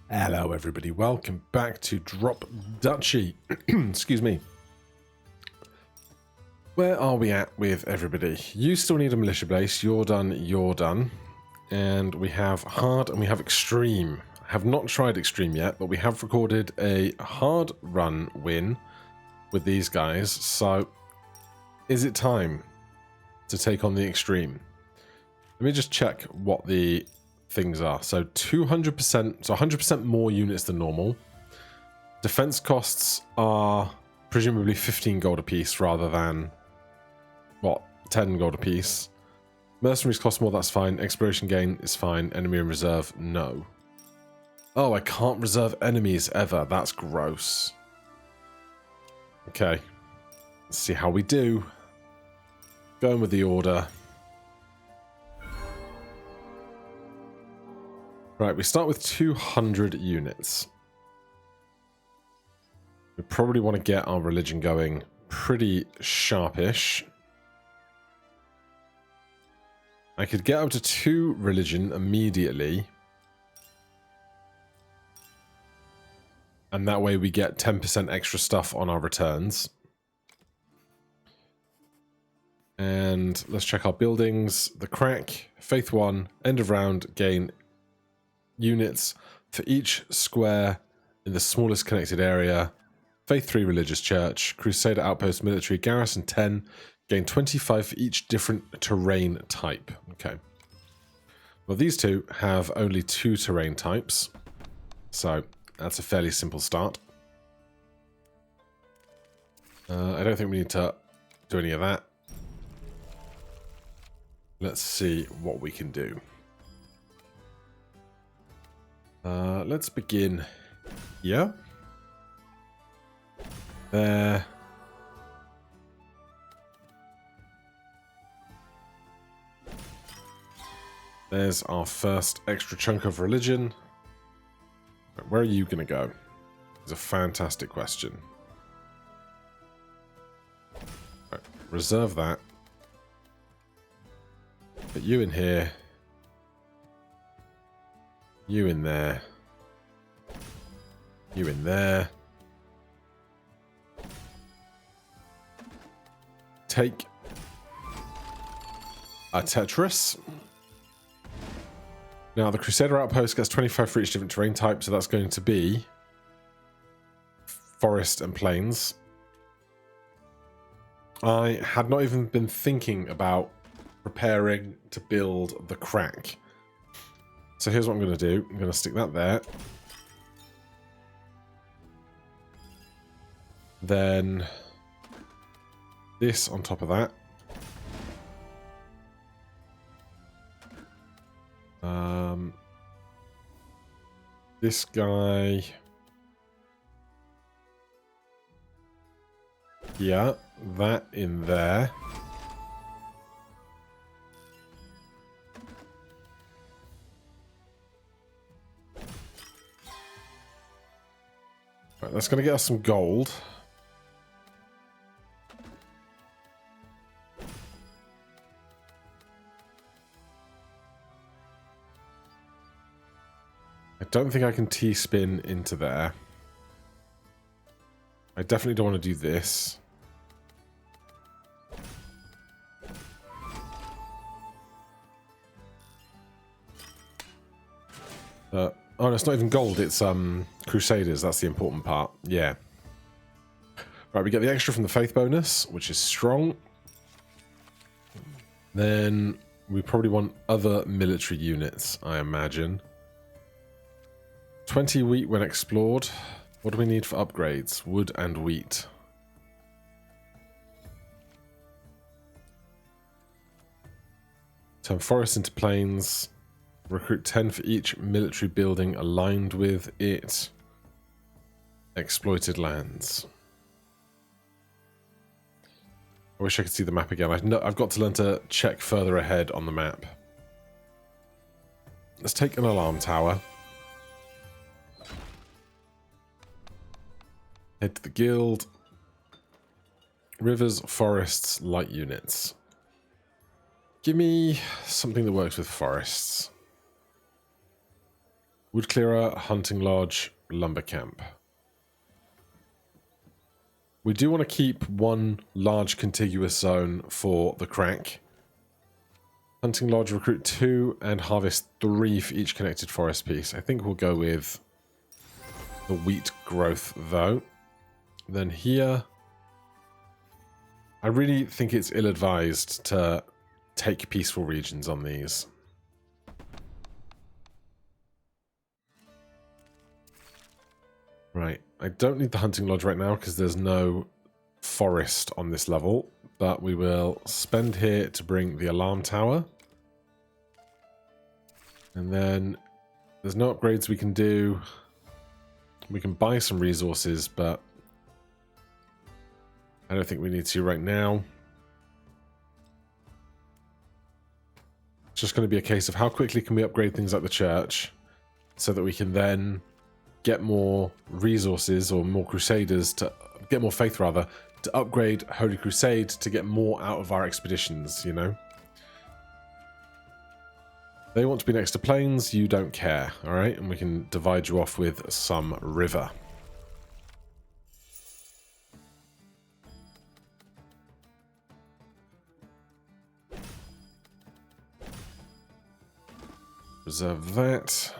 Hello everybody, welcome back to Drop Duchy. Excuse me. Where are we at with everybody? You still need a militia base, you're done. And we have hard and we have extreme. I have not tried extreme yet, but we have recorded a hard run win with these guys. So, is it time to take on the extreme? Let me just check what the things are. So 200%, so 100% more units than normal. Defense costs are presumably 15 gold apiece rather than, what, 10 gold apiece. Mercenaries cost more, that's fine. Exploration gain is fine. Enemy in reserve, no. Oh, I can't reserve enemies ever. That's gross. Okay. Let's see how we do. Going with the order. Right, we start with 200 units. We probably want to get our religion going pretty sharpish. I could get up to 2 religion immediately. And that way we get 10% extra stuff on our returns. And let's check our buildings. The crack, Faith 1, end of round, gain units for each square in the smallest connected area. Faith 3 religious church, Crusader outpost military garrison 10, gain 25 for each different terrain type. Okay. Well, these two have only 2 terrain types, so that's a fairly simple start. I don't think we need to do any of that. Let's see what we can do. Let's begin here. There. There's our first extra chunk of religion. Where are you going to go? It's a fantastic question. Right, reserve that. Put you in here. You in there. You in there. Take a Tetris. Now, the Crusader outpost gets 25 for each different terrain type, so that's going to be forest and plains. I had not even been thinking about preparing to build the crack. So here's what I'm going to do. I'm going to stick that there. Then this on top of that. This guy. Yeah, that in there. Right, that's going to get us some gold. I don't think I can T-spin into there. I definitely don't want to do this. Oh, no, it's not even gold, it's Crusaders, that's the important part. Yeah. Right, we get the extra from the Faith bonus, which is strong. Then we probably want other military units, I imagine. 20 wheat when explored. What do we need for upgrades? Wood and wheat. Turn forests into plains. Recruit 10 for each military building aligned with it. Exploited lands. I wish I could see the map again. I've got to learn to check further ahead on the map. Let's take an alarm tower. Head to the guild. Rivers, forests, light units. Give me something that works with forests. Wood clearer, hunting lodge, lumber camp. We do want to keep one large contiguous zone for the crack. Hunting lodge, recruit 2 and harvest 3 for each connected forest piece. I think we'll go with the wheat growth though. Then here, I really think it's ill-advised to take peaceful regions on these. Right, I don't need the hunting lodge right now because there's no forest on this level, but we will spend here to bring the alarm tower. And then there's no upgrades we can do. We can buy some resources, but I don't think we need to right now. It's just going to be a case of how quickly can we upgrade things like the church so that we can then get more resources or more crusaders to get more faith rather to upgrade Holy Crusade to get more out of our expeditions, you know. They want to be next to plains, you don't care, alright? And we can divide you off with some river. Reserve that.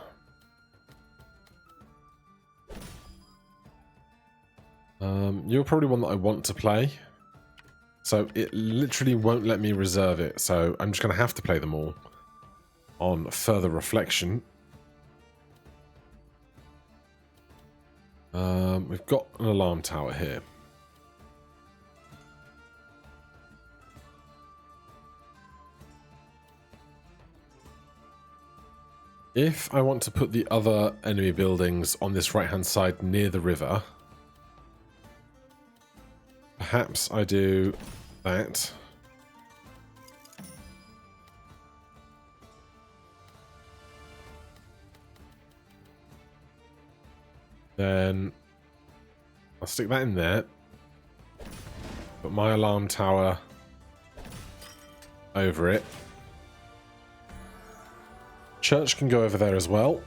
You're probably one that I want to play. So it literally won't let me reserve it. So I'm just going to have to play them all on further reflection. We've got an alarm tower here. If I want to put the other enemy buildings on this right-hand side near the river, perhaps I do that. Then I'll stick that in there. Put my alarm tower over it. Church can go over there as well.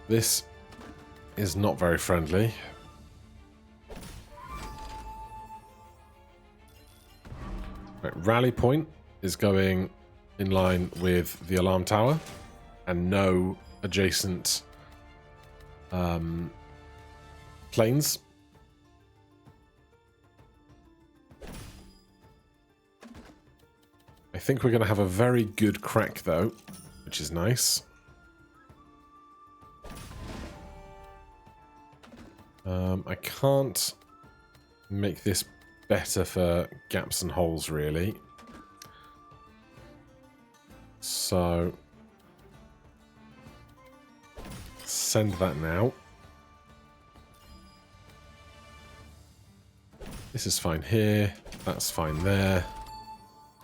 This is not very friendly. Right, rally point is going in line with the alarm tower and no adjacent planes. I think we're going to have a very good crack though, which is nice. I can't make this better for gaps and holes really. So send that now. This is fine here. That's fine there.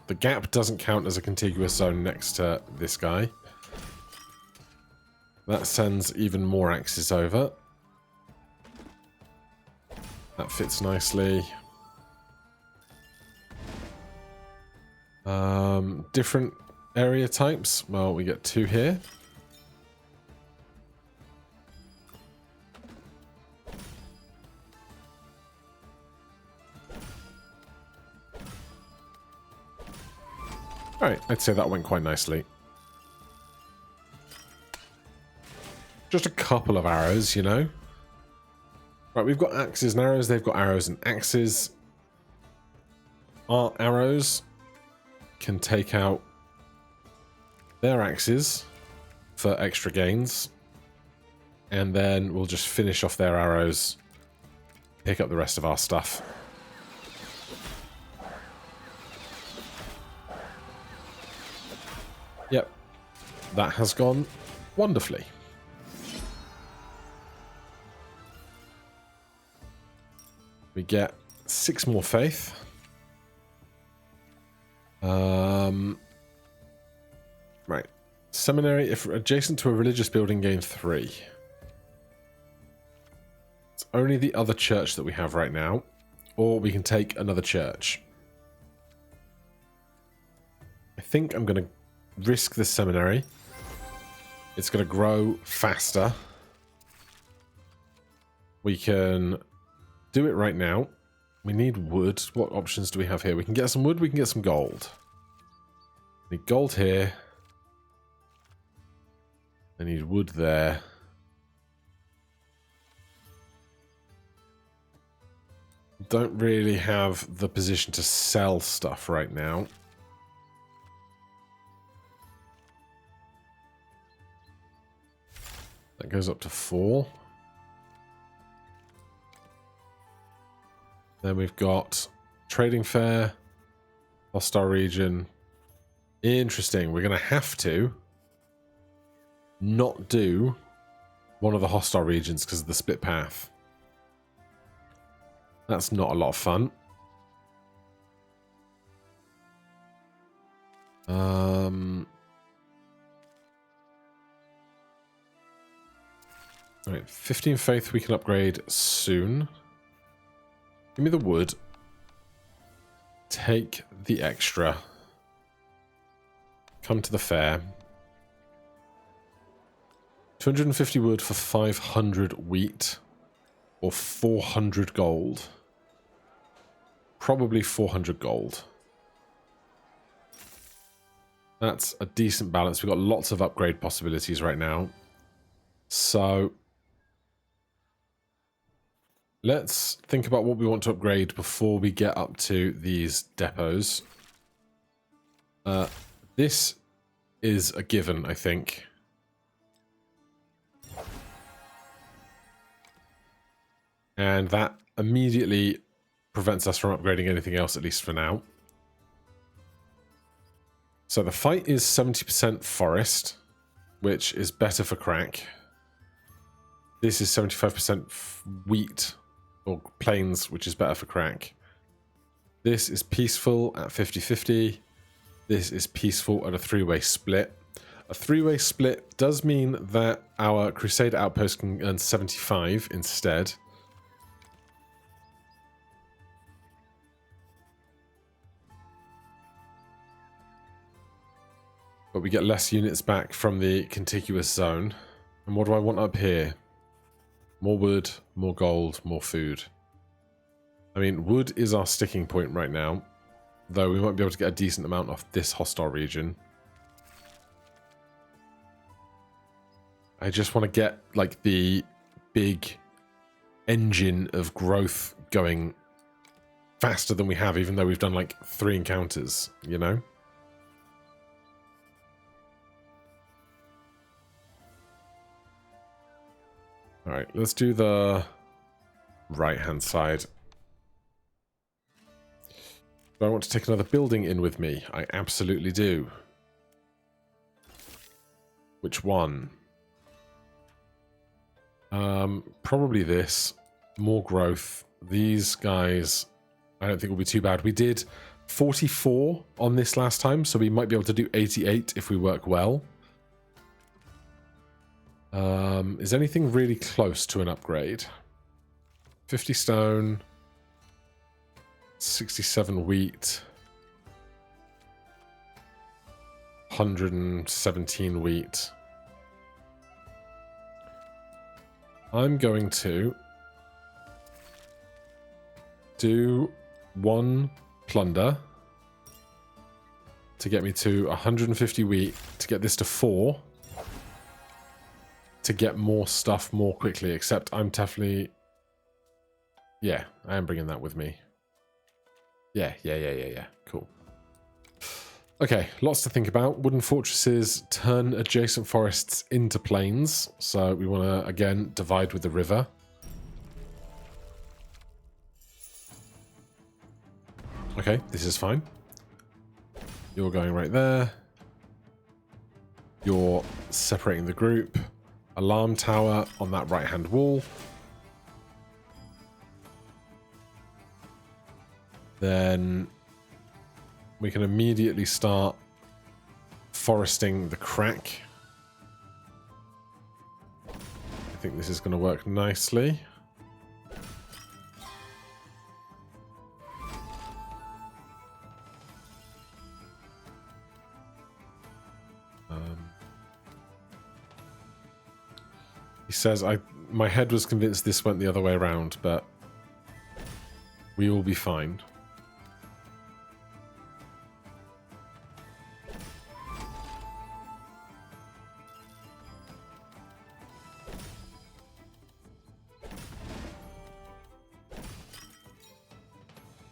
The gap doesn't count as a contiguous zone next to this guy. That sends even more axes over. That fits nicely. Different area types. Well, we get 2 here. Alright, I'd say that went quite nicely. Just a couple of arrows, you know. Right, we've got axes and arrows. They've got arrows and axes. Our arrows can take out their axes for extra gains. And then we'll just finish off their arrows. Pick up the rest of our stuff. Yep. That has gone wonderfully. We get 6 more faith. Right. Seminary, if adjacent to a religious building, gain 3. It's only the other church that we have right now. Or we can take another church. think I'm going to risk this seminary. It's going to grow faster. We can do it right now. We need wood. What options do we have here? We can get some wood. We can get some gold. We need gold here. I need wood there. Don't really have the position to sell stuff right now. That goes up to 4. Then we've got trading fair, hostile region. Interesting. We're going to have to not do one of the hostile regions because of the split path. That's not a lot of fun. Alright, 15 faith we can upgrade soon. Give me the wood. Take the extra. Come to the fair. 250 wood for 500 wheat. Or 400 gold. Probably 400 gold. That's a decent balance. We've got lots of upgrade possibilities right now. So let's think about what we want to upgrade before we get up to these depots. This is a given, I think. And that immediately prevents us from upgrading anything else, at least for now. So the fight is 70% forest, which is better for crack. This is 75% wheat, or plains, which is better for crack. This is peaceful at 50-50. This is peaceful at a 3-way split. A 3-way split does mean that our Crusader outpost can earn 75 instead. But we get less units back from the contiguous zone. And what do I want up here? More wood, more gold, more food. I mean, wood is our sticking point right now. Though we might be able to get a decent amount off this hostile region. I just want to get, like, the big engine of growth going faster than we have, even though we've done, like, 3 encounters, you know? Alright, let's do the right-hand side. Do I want to take another building in with me? I absolutely do. Which one? Probably this. More growth. These guys, I don't think will be too bad. We did 44 on this last time, so we might be able to do 88 if we work well. Is anything really close to an upgrade? 50 stone. 67 wheat. 117 wheat. I'm going to do 1 plunder to get me to 150 wheat, to get this to 4, to get more stuff more quickly, except I'm definitely... Yeah, I am bringing that with me. Yeah. Cool. Okay, lots to think about. Wooden fortresses turn adjacent forests into plains. So we want to, again, divide with the river. Okay, this is fine. You're going right there. You're separating the group. Alarm tower on that right-hand wall. Then we can immediately start foresting the crack. I think this is going to work nicely. He says, my head was convinced this went the other way around, but we will be fine.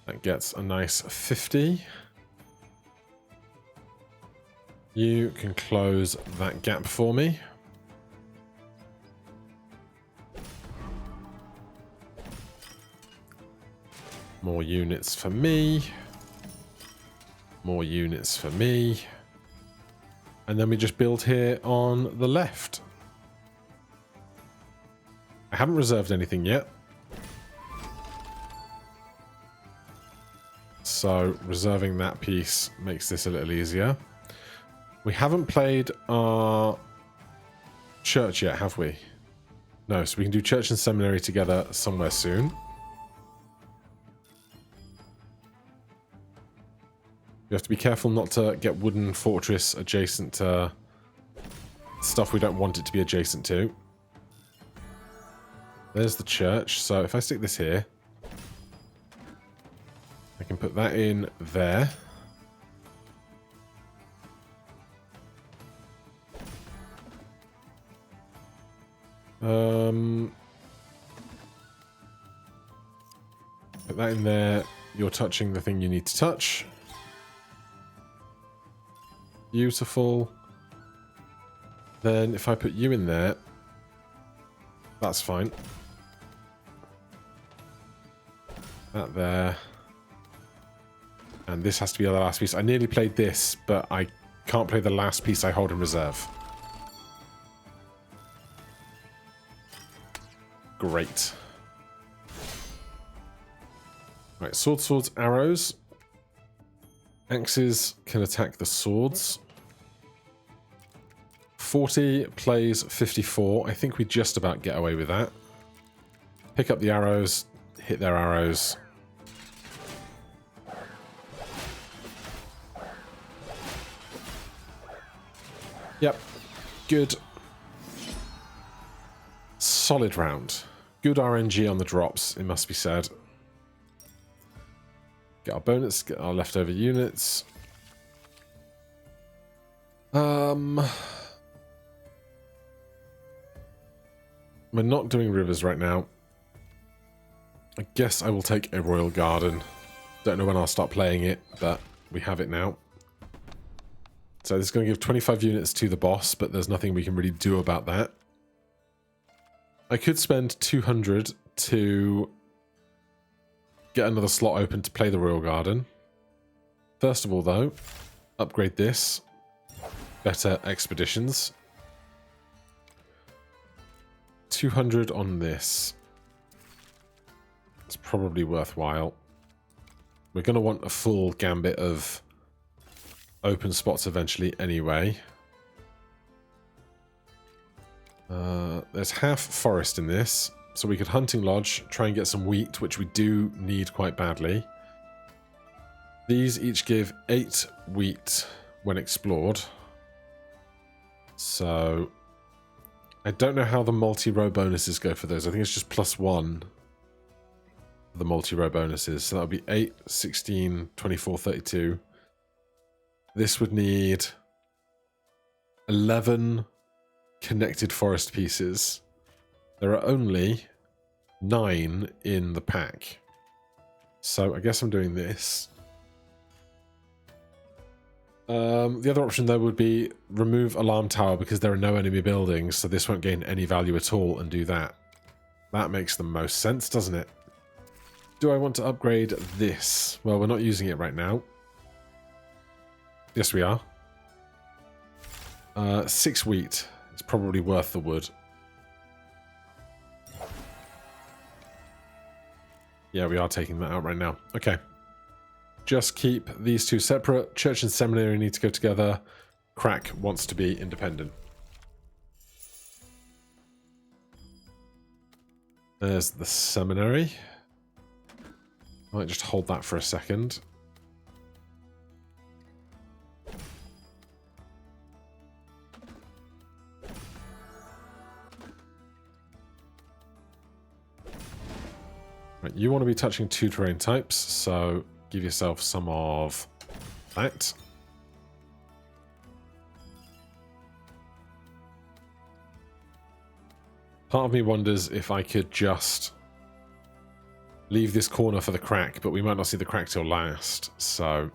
That gets a nice 50. You can close that gap for me. More units for me. More units for me. And then we just build here on the left. I haven't reserved anything yet. So reserving that piece makes this a little easier. We haven't played our church yet, have we? No, so we can do church and seminary together somewhere soon. You have to be careful not to get wooden fortress adjacent to stuff we don't want it to be adjacent to. There's the church. So if I stick this here, I can put that in there. Put that in there. You're touching the thing you need to touch. Beautiful. Then if I put you in there, that's fine. That there. And this has to be the last piece. I nearly played this, but I can't play the last piece I hold in reserve. Great. Right, swords, swords, arrows. Axes can attack the swords. 40 plays 54. I think we just about get away with that. Pick up the arrows, hit their arrows. Yep, good. Solid round. Good RNG on the drops, it must be said. Get our bonus, get our leftover units. We're not doing rivers right now. I guess I will take a royal garden. Don't know when I'll start playing it, but we have it now. So this is going to give 25 units to the boss, but there's nothing we can really do about that. I could spend 200 to get another slot open to play the royal garden. First of all, though, upgrade this. Better expeditions. 200 on this. It's probably worthwhile. We're going to want a full gambit of open spots eventually anyway. There's half forest in this, so we could hunting lodge, try and get some wheat, which we do need quite badly. These each give 8 wheat when explored. So I don't know how the multi-row bonuses go for those. I think it's just +1 for the multi-row bonuses. So that would be 8, 16, 24, 32. This would need 11 connected forest pieces. There are only 9 in the pack. So I guess I'm doing this. The other option though would be remove alarm tower because there are no enemy buildings, so this won't gain any value at all, and do that. That makes the most sense, doesn't it? Do I want to upgrade this? Well, we're not using it right now. Yes, we are. 6 wheat. It's probably worth the wood. Yeah, we are taking that out right now. Okay. Just keep these two separate. Church and seminary need to go together. Crack wants to be independent. There's the seminary. I might just hold that for a second. Right, you want to be touching 2 terrain types, so give yourself some of that. Part of me wonders if I could just leave this corner for the crack, but we might not see the crack till last, so...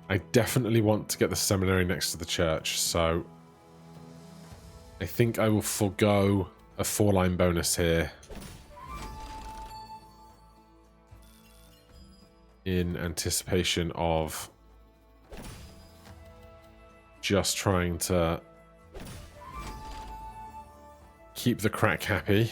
I definitely want to get the seminary next to the church, so... I think I will forego a 4-line bonus here. In anticipation of just trying to keep the crack happy.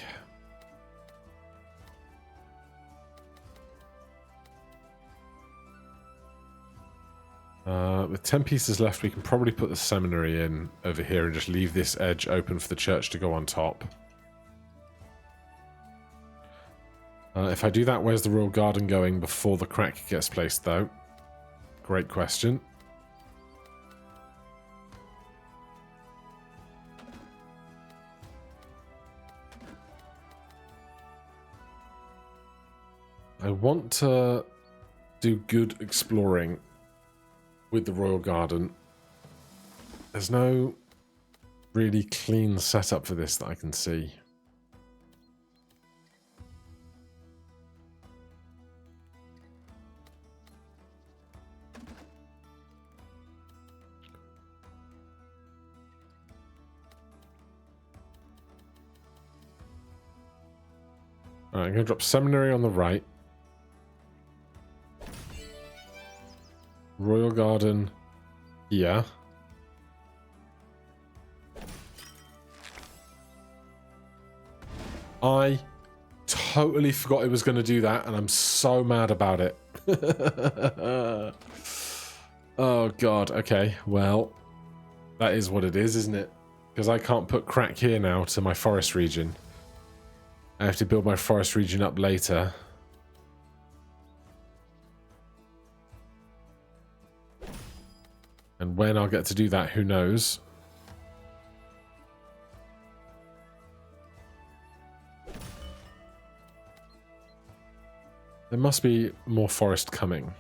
With 10 pieces left, we can probably put the seminary in over here and just leave this edge open for the church to go on top. If I do that, where's the royal garden going before the crack gets placed, though? Great question. I want to do good exploring with the royal garden. There's no really clean setup for this that I can see. Alright, I'm going to drop seminary on the right. Royal garden here. I totally forgot it was going to do that, and I'm so mad about it. Oh god, okay, well, that is what it is, isn't it? Because I can't put crack here now to my forest region. I have to build my forest region up later. And when I'll get to do that, who knows? There must be more forest coming.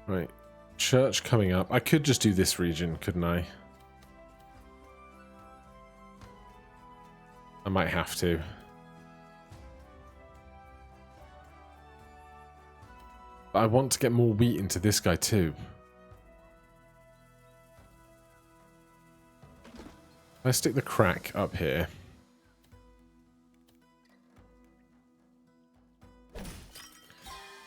Right. Church coming up. I could just do this region, couldn't I? I might have to. But I want to get more wheat into this guy too. I stick the crack up here.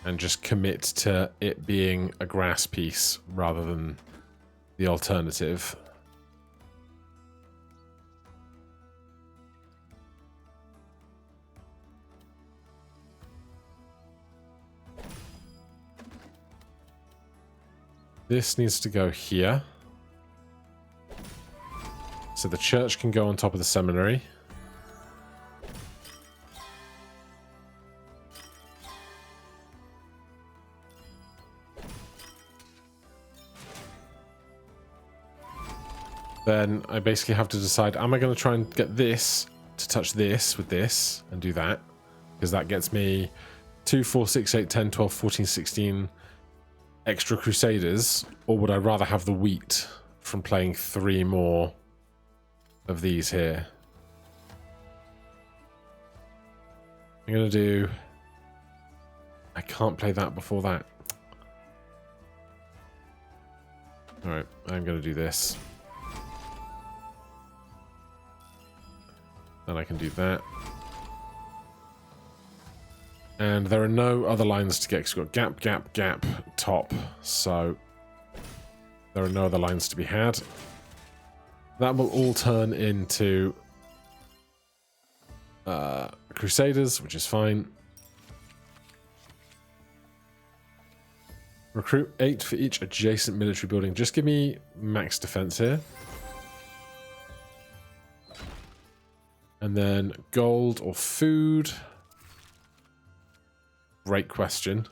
And just commit to it being a grass piece rather than the alternative. This needs to go here. So the church can go on top of the seminary. Then I basically have to decide, am I going to try and get this to touch this with this and do that? Because that gets me 2, 4, 6, 8, 10, 12, 14, 16 extra crusaders. Or would I rather have the wheat from playing 3 more of these here? I'm going to do... I can't play that before that. Alright, I'm going to do this. Then I can do that. And there are no other lines to get, because we've got gap, gap, gap, top. So there are no other lines to be had. That will all turn into Crusaders, which is fine. Recruit 8 for each adjacent military building. Just give me max defense here. And then gold or food. Great question.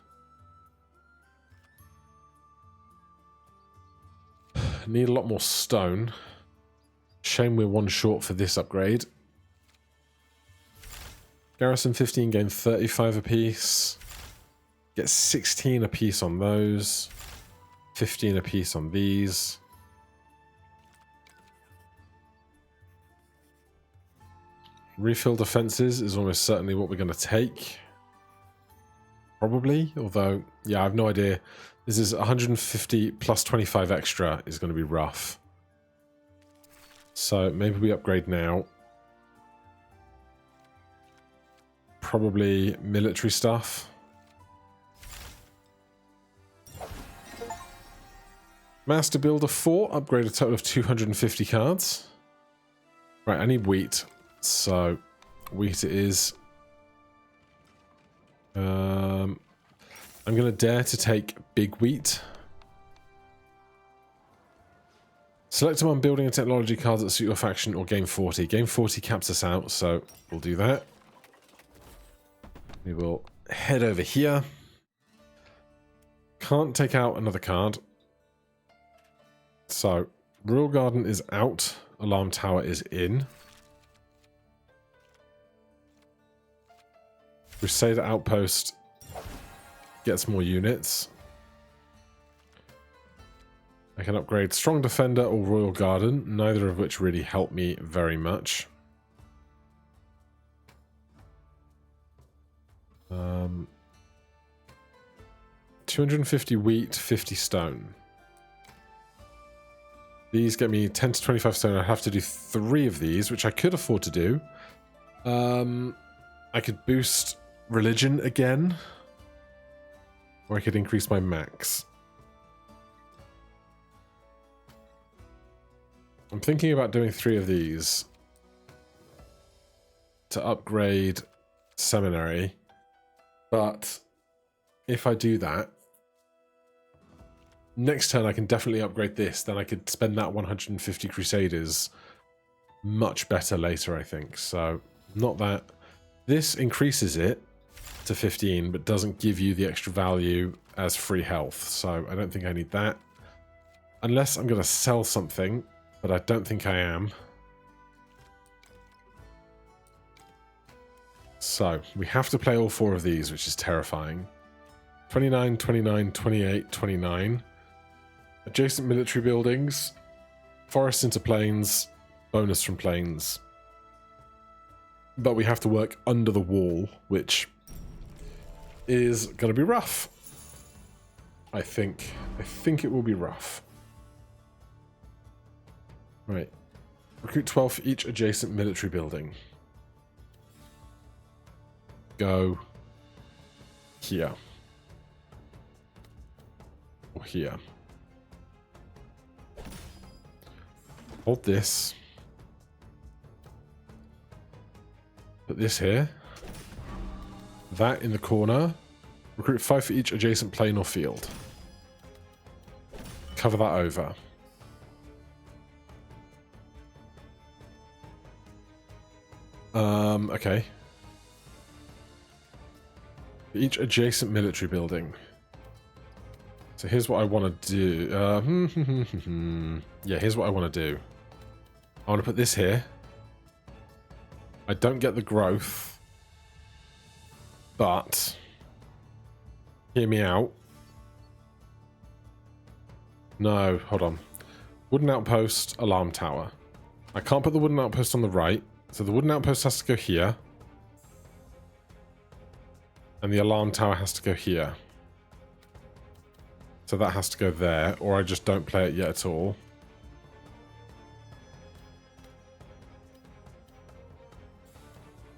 Need a lot more stone. Shame we're one short for this upgrade. Garrison 15 gain 35 apiece. Get 16 apiece on those. 15 apiece on these. Refill defenses is almost certainly what we're going to take. Probably, although, yeah, I have no idea. This is 150 plus 25 extra is going to be rough. So maybe we upgrade now. Probably military stuff. Master Builder 4, upgrade a total of 250 cards. Right, I need wheat. So, wheat it is. I'm going to dare to take big wheat. Select among building and technology cards that suit your faction or game 40. Game 40 caps us out, so we'll do that. We will head over here. Can't take out another card. So, Royal Garden is out. Alarm Tower is in. Crusader Outpost gets more units. I can upgrade Strong Defender or Royal Garden, neither of which really help me very much. 250 wheat, 50 stone. These get me 10 to 25 stone. I have to do 3 of these, which I could afford to do. I could boost religion again, or I could increase my max. I'm thinking about doing 3 of these to upgrade seminary, but if I do that, next turn I can definitely upgrade this, then I could spend that 150 Crusaders much better later, I think. So, not that. This increases it to 15, but doesn't give you the extra value as free health, so I don't think I need that. Unless I'm going to sell something, but I don't think I am. So, we have to play all 4 of these, which is terrifying. 29, 29, 28, 29. Adjacent military buildings. Forest into plains. Bonus from plains. But we have to work under the wall, which is going to be rough. I think it will be rough. Right. Recruit 12 for each adjacent military building. Go here. Or here. Hold this. Put this here. That in the corner. Recruit 5 for each adjacent plain or field. Cover that over. Okay. For each adjacent military building. So here's what I want to do. Yeah, here's what I want to do. I want to put this here. I don't get the growth. But hear me out. No, hold on. Wooden outpost, alarm tower. I can't put the wooden outpost on the right, so the wooden outpost has to go here. And the alarm tower has to go here. So that has to go there, or I just don't play it yet at all.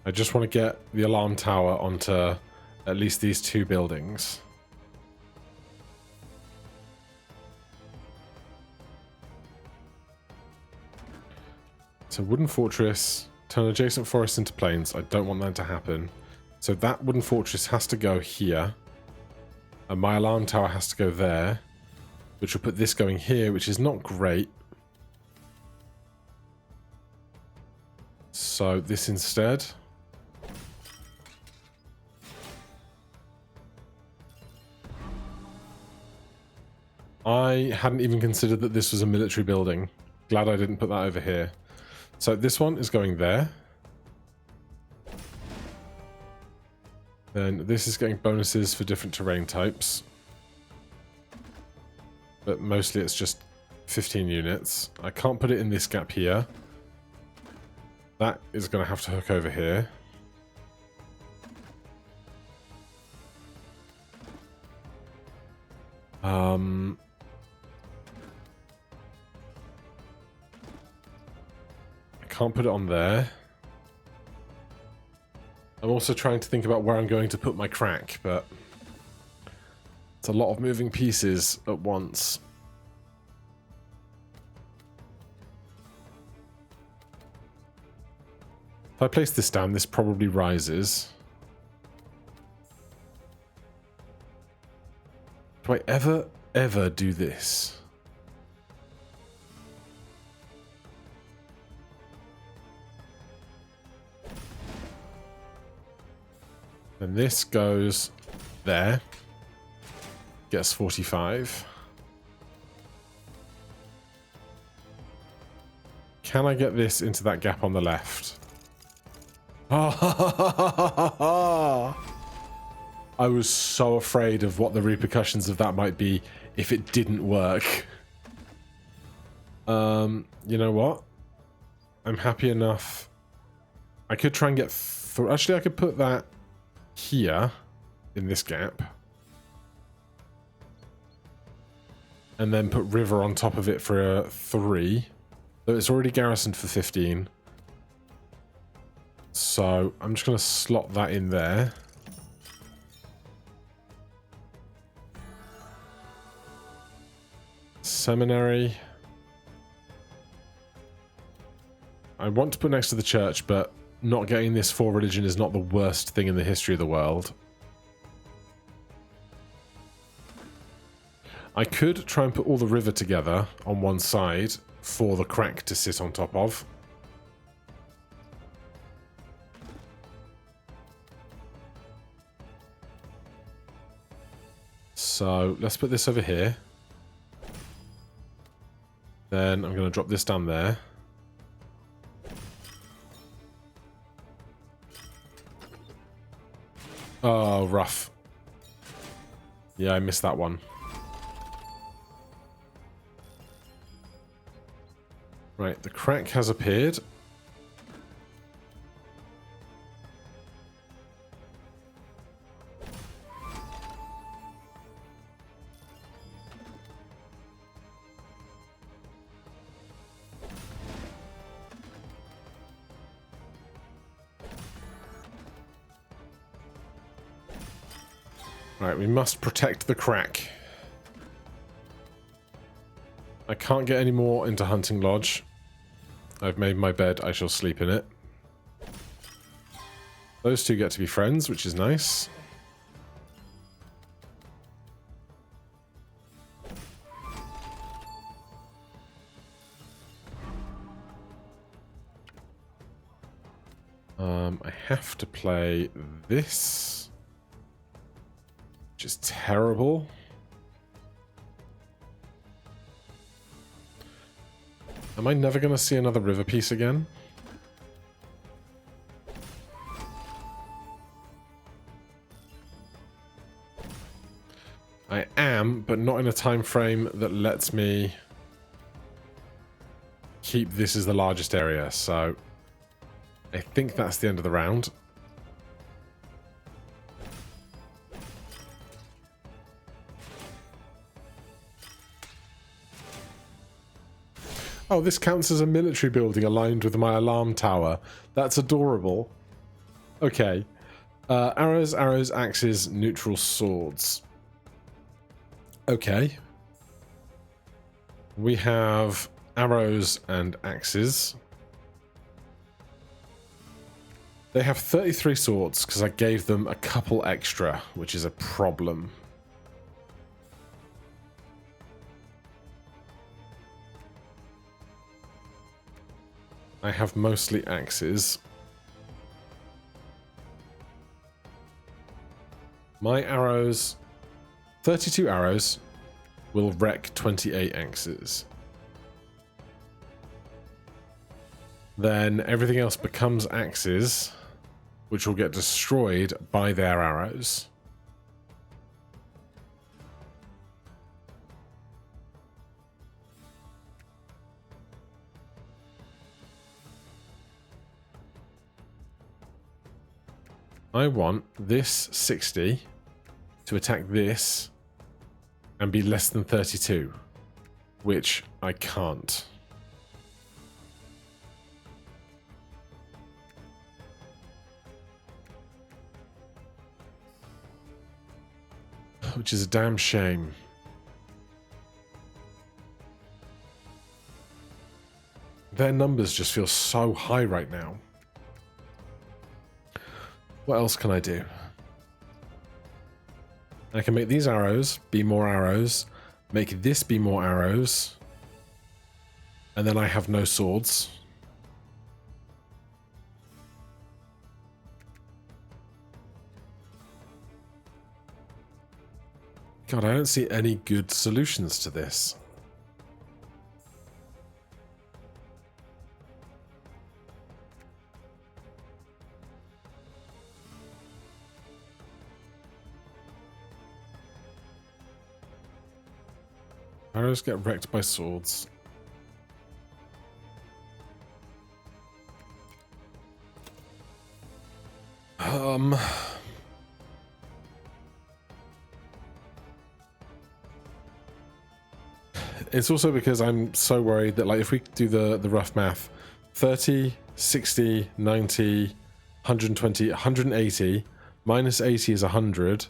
I just want to get the alarm tower onto at least these 2 buildings. So wooden fortress, turn adjacent forest into plains. I don't want that to happen. So that wooden fortress has to go here. And my alarm tower has to go there. Which will put this going here, which is not great. So this instead. I hadn't even considered that this was a military building. Glad I didn't put that over here. So this one is going there. Then this is getting bonuses for different terrain types. But mostly it's just 15 units. I can't put it in this gap here. That is going to have to hook over here. I can't put it on there. I'm also trying to think about where I'm going to put my crack, but it's a lot of moving pieces at once. If I place this down, this probably rises. Do I ever do this? And this goes there. Gets 45. Can I get this into that gap on the left? I was so afraid of what the repercussions of that might be if it didn't work. You know what? I'm happy enough. I could try and get through. Actually, I could put that here in this gap. And then put river on top of it for a 3. Though it's already garrisoned for 15. So I'm just going to slot that in there. Seminary. I want to put next to the church, but not getting this for religion is not the worst thing in the history of the world. I could try and put all the river together on one side for the crack to sit on top of. So let's put this over here. Then I'm going to drop this down there. Oh, rough. Yeah, I missed that one. Right, the crack has appeared. Right, we must protect the crack. I can't get any more into Hunting Lodge. I've made my bed, I shall sleep in it. Those two get to be friends, which is nice. I have to play this, which is terrible. Am I never going to see another river piece again? I am, but not in a time frame that lets me keep this as the largest area, so I think that's the end of the round. Oh, this counts as a military building aligned with my alarm tower. That's adorable. Okay. Arrows, arrows, axes, neutral swords. Okay. We have arrows and axes. They have 33 swords because I gave them a couple extra, which is a problem. I have mostly axes. My arrows, 32 arrows, will wreck 28 axes. Then everything else becomes axes, which will get destroyed by their arrows. I want this 60 to attack this and be less than 32, which I can't. Which is a damn shame. Their numbers just feel so high right now. What else can I do? I can make these arrows be more arrows, make this be more arrows, and then I have no swords. God, I don't see any good solutions to this. Arrows get wrecked by swords. It's also because I'm so worried that, like, if we do the rough math, 30, 60, 90, 120, 180, minus 80 is 100.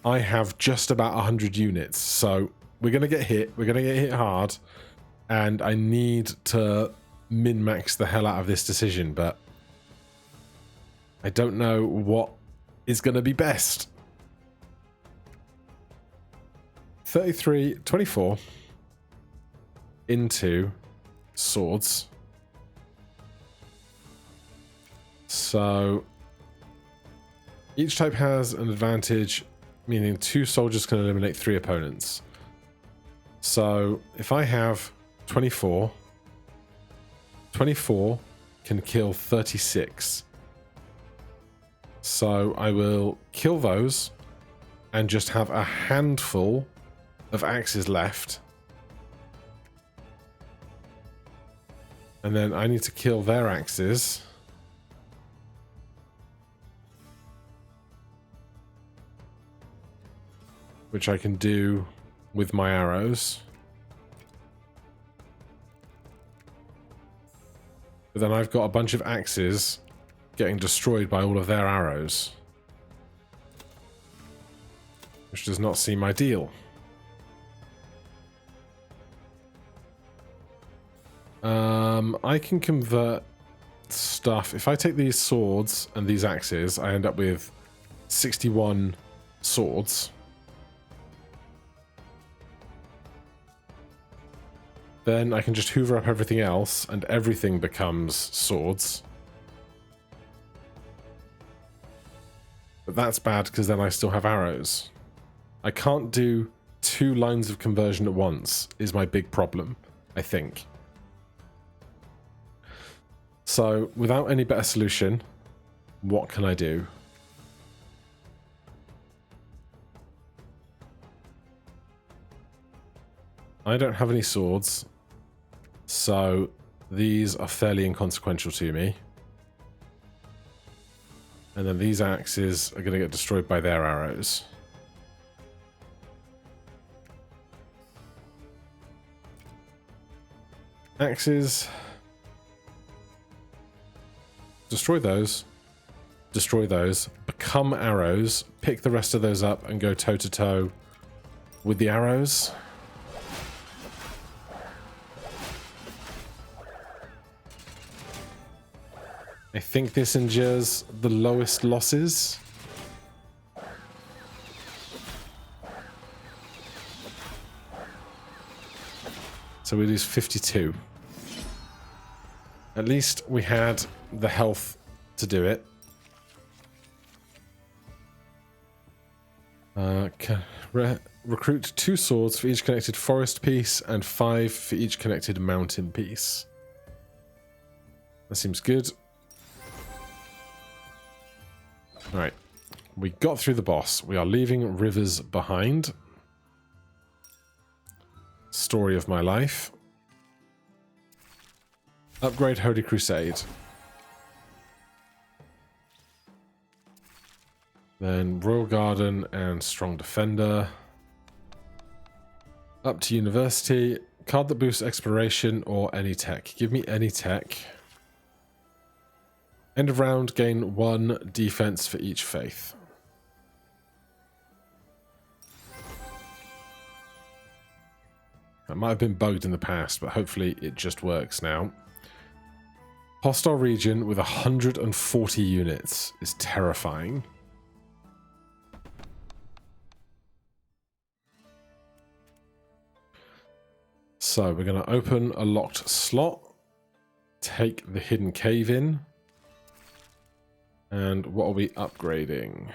I have just about 100 units, so we're going to get hit. We're going to get hit hard, and I need to min-max the hell out of this decision, but I don't know what is going to be best. 33, 24 into swords. So each type has an advantage, meaning 2 soldiers can eliminate 3 opponents. So if I have 24, 24 can kill 36. So I will kill those and just have a handful of axes left. And then I need to kill their axes. Which I can do with my arrows. But then I've got a bunch of axes getting destroyed by all of their arrows. Which does not seem ideal. I can convert stuff. If I take these swords and these axes, I end up with 61 swords. Then I can just hoover up everything else, and everything becomes swords. But that's bad, because then I still have arrows. I can't do 2 lines of conversion at once, is my big problem, I think. So, without any better solution, what can I do? I don't have any swords, so these are fairly inconsequential to me. And then these axes are going to get destroyed by their arrows. Axes. Destroy those, become arrows, pick the rest of those up and go toe-to-toe with the arrows. I think this endures the lowest losses. So we lose 52. At least we had the health to do it. Recruit 2 swords for each connected forest piece and 5 for each connected mountain piece. That seems good. Alright. We got through the boss. We are leaving rivers behind. Story of my life. Upgrade Holy Crusade. Then Royal Garden and Strong Defender. Up to University. Card that boosts Exploration or any tech. Give me any tech. End of round, gain 1 defense for each faith. That might have been bugged in the past, but hopefully it just works now. Hostile region with 140 units is terrifying. So we're going to open a locked slot, take the hidden cave in, and what are we upgrading?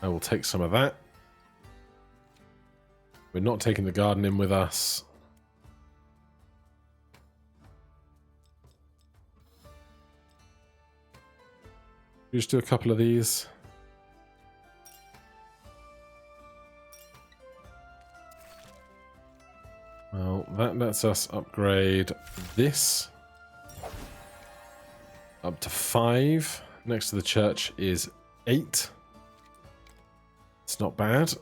I will take some of that. We're not taking the garden in with us. We just do a couple of these. Well, that lets us upgrade this up to 5. Next to the church is 8. It's not bad.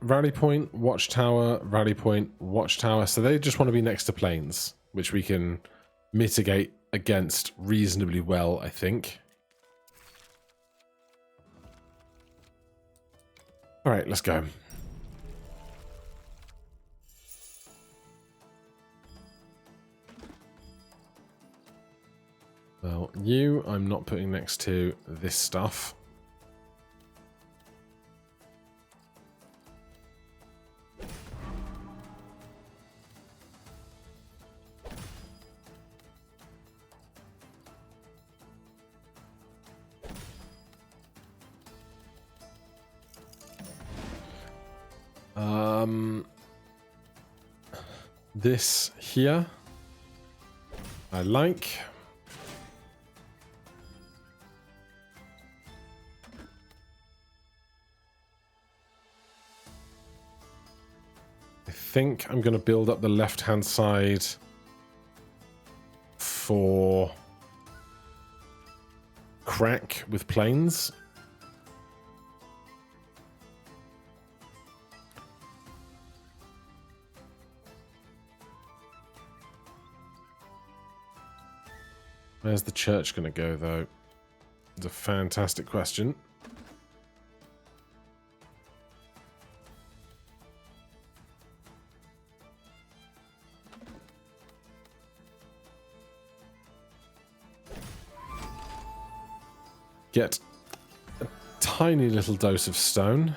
Rally point, watchtower, rally point, watchtower. So they just want to be next to planes, which we can mitigate against reasonably well, I think. All right, let's go. Well, you I'm not putting next to this stuff. This here I like. I think I'm going to build up the left-hand side for crack with planes. Where's the church going to go, though? It's a fantastic question. Get a tiny little dose of stone.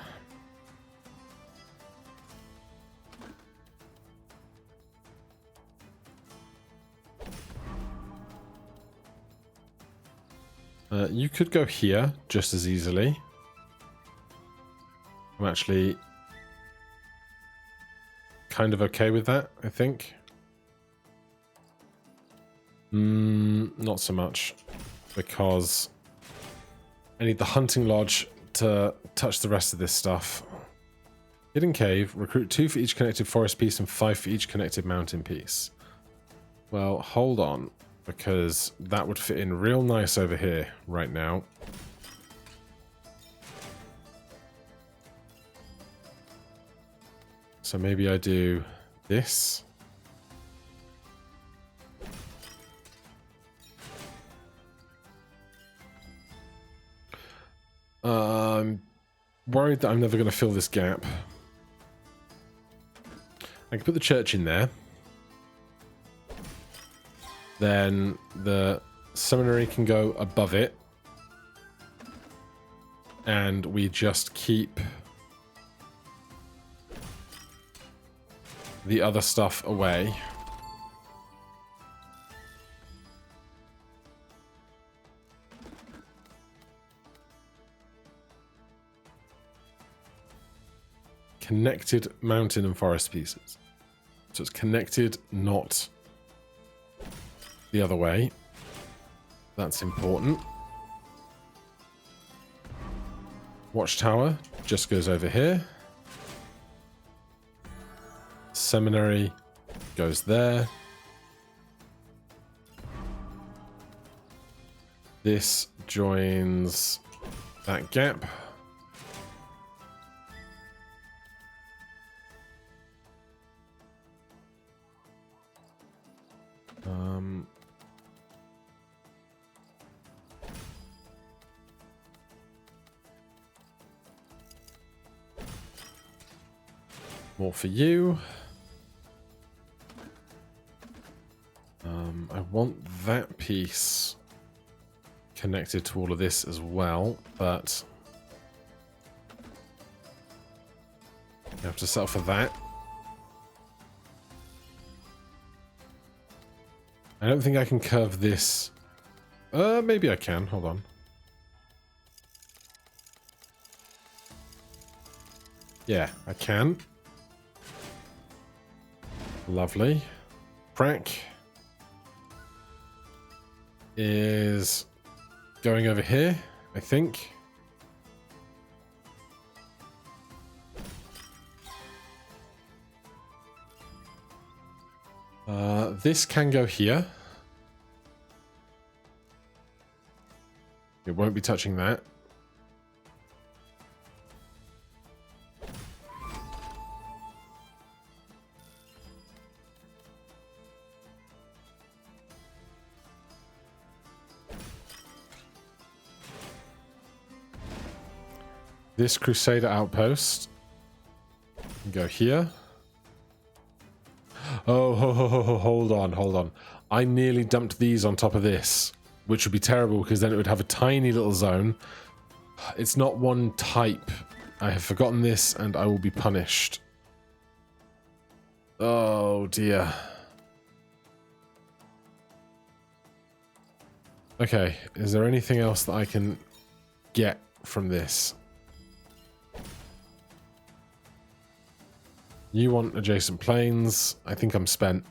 You could go here just as easily. I'm actually kind of okay with that, I think. Not so much, because I need the hunting lodge to touch the rest of this stuff. Hidden cave, recruit 2 for each connected forest piece and 5 for each connected mountain piece. Well, hold on, because that would fit in real nice over here right now. So maybe I do this. I'm worried that I'm never going to fill this gap. I can put the church in there. Then the seminary can go above it. And we just keep the other stuff away. Connected mountain and forest pieces. So it's connected, not the other way. That's important. Watchtower just goes over here. Seminary goes there. This joins that gap. More for you. I want that piece connected to all of this as well, but I have to settle for that. I don't think I can curve this. Maybe I can. Hold on. Yeah, I can. Lovely. Crack is going over here, I think. This can go here. It won't be touching that. This Crusader outpost can go here. Oh, hold on. I nearly dumped these on top of this, which would be terrible because then it would have a tiny little zone. It's not one type. I have forgotten this and I will be punished. Oh dear. Okay, is there anything else that I can get from this? You want adjacent planes. I think I'm spent.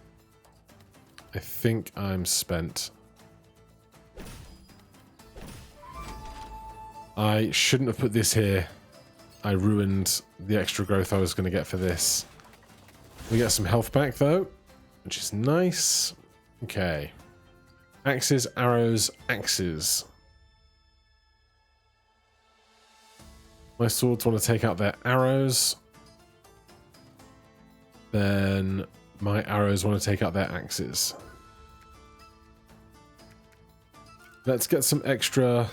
I shouldn't have put this here. I ruined the extra growth I was going to get for this. We get some health back though, which is nice. Okay. Axes, arrows, axes. My swords want to take out their arrows. Then my arrows want to take out their axes. Let's get some extra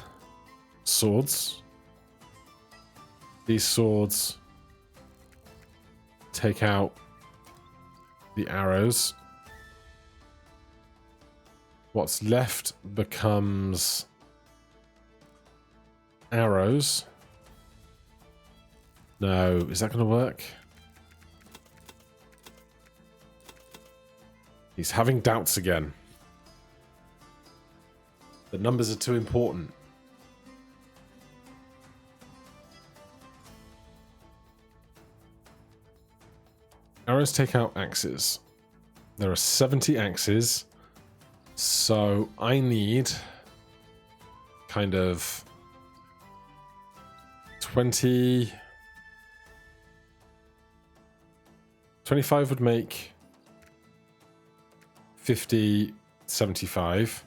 swords. These swords take out the arrows. What's left becomes arrows. No, is that going to work? He's having doubts again. The numbers are too important. Arrows take out axes. There are 70 axes. So I need kind of 20... 25 would make 50, 75.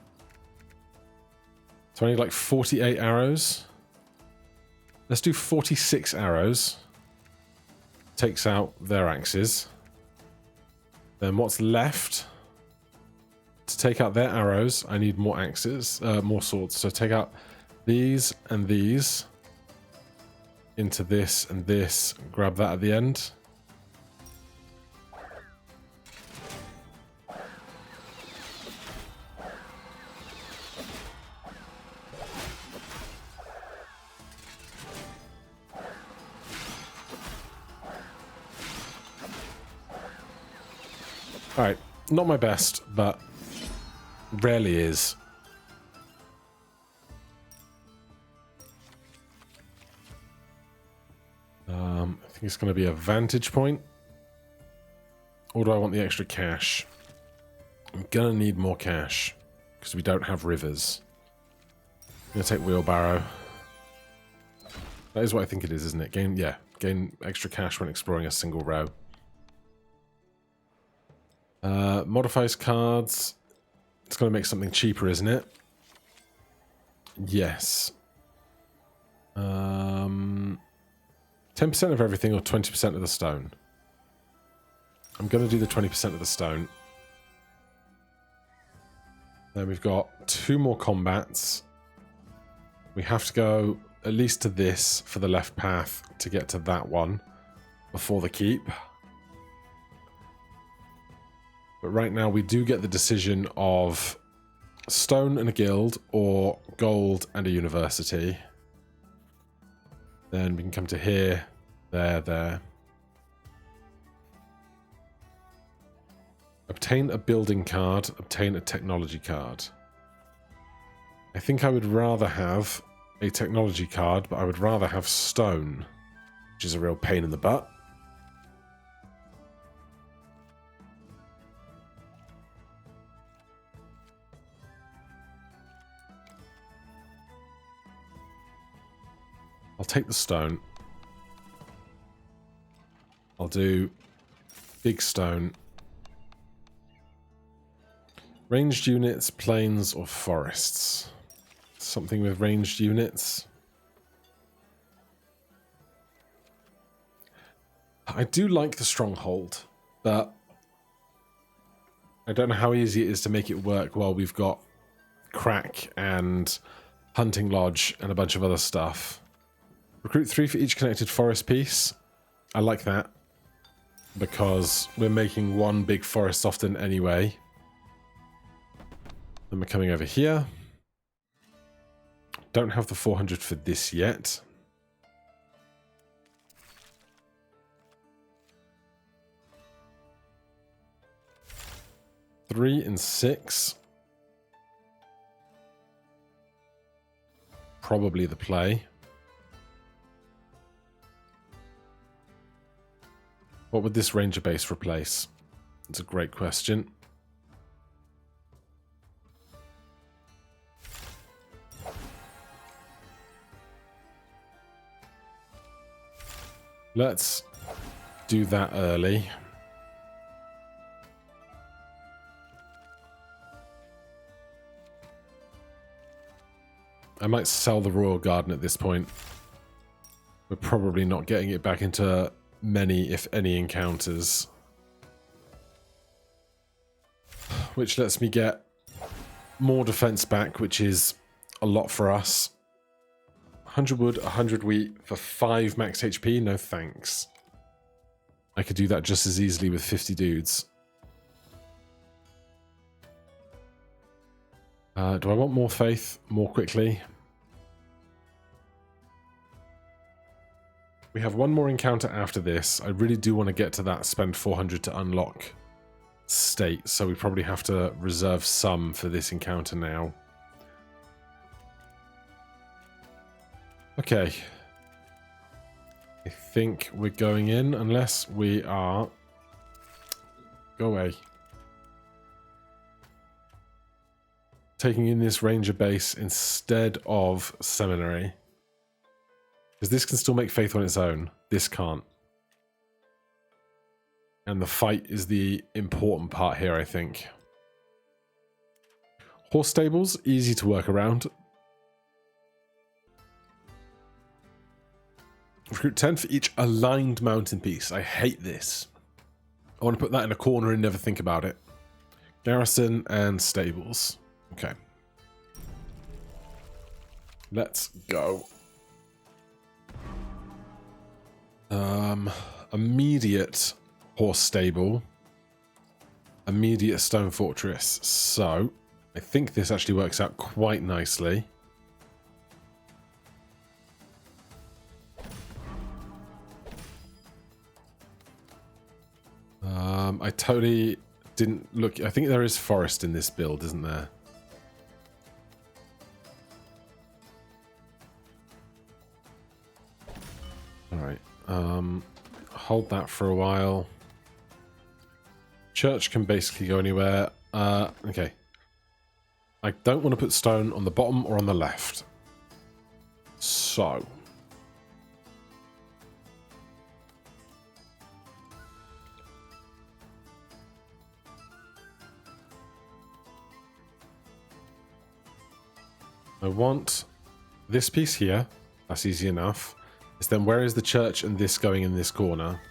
So I need like 48 arrows. Let's do 46 arrows. Takes out their axes. Then what's left? To take out their arrows, I need more axes, more swords. So take out these and these into this and this. Grab that at the end. Alright, not my best, but rarely is. I think it's going to be a vantage point. Or do I want the extra cash? I'm going to need more cash because we don't have rivers. I'm going to take wheelbarrow. That is what I think it is, isn't it? Gain extra cash when exploring a single row. Modifies cards. It's going to make something cheaper, isn't it? Yes. 10% of everything or 20% of the stone? I'm going to do the 20% of the stone. Then we've got 2 more combats. We have to go at least to this for the left path to get to that one before the keep. But right now we do get the decision of stone and a guild or gold and a university. Then we can come to here, there. Obtain a building card, obtain a technology card. I think I would rather have a technology card, but I would rather have stone, which is a real pain in the butt. I'll take the stone. I'll do big stone. Ranged units, plains, or forests. Something with ranged units. I do like the stronghold, but I don't know how easy it is to make it work while we've got crack and hunting lodge and a bunch of other stuff. Recruit 3 for each connected forest piece. I like that because we're making one big forest often anyway. Then we're coming over here. Don't have the 400 for this yet. Three and 6. Probably the play. What would this ranger base replace? It's a great question. Let's do that early. I might sell the royal garden at this point. We're probably not getting it back into many, if any, encounters. Which lets me get more defense back, which is a lot for us. 100 wood, 100 wheat for 5 max HP? No thanks. I could do that just as easily with 50 dudes. Do I want more faith more quickly? We have one more encounter after this. I really do want to get to that spend 400 to unlock state, so we probably have to reserve some for this encounter now. Okay. I think we're going in unless we are... Go away. Taking in this ranger base instead of seminary. Because this can still make faith on its own. This can't. And the fight is the important part here, I think. Horse stables, easy to work around. Recruit 10 for each aligned mountain piece. I hate this. I want to put that in a corner and never think about it. Garrison and stables. Okay. Let's go. Immediate horse stable. Immediate stone fortress. So, I think this actually works out quite nicely. I totally didn't look. I think there is forest in this build, isn't there? All right. Hold that for a while. Church can basically go anywhere. Okay. I don't want to put stone on the bottom or on the left. So. I want this piece here. That's easy enough. It's then where is the church and this going in this corner?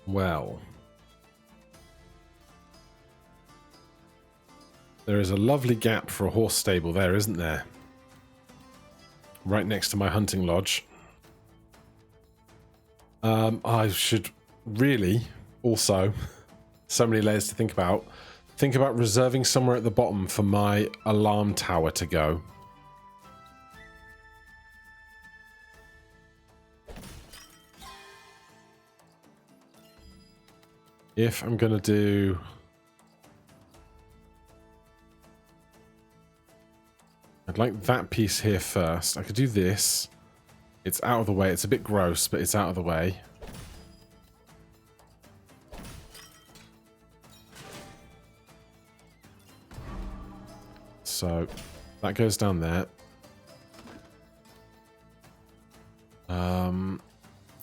Well, there is a lovely gap for a horse stable there, isn't there? Right next to my hunting lodge. I should really also, so many layers to think about reserving somewhere at the bottom for my alarm tower to go. If I'm going to do... I'd like that piece here first. I could do this. It's out of the way. It's a bit gross, but it's out of the way. So that goes down there.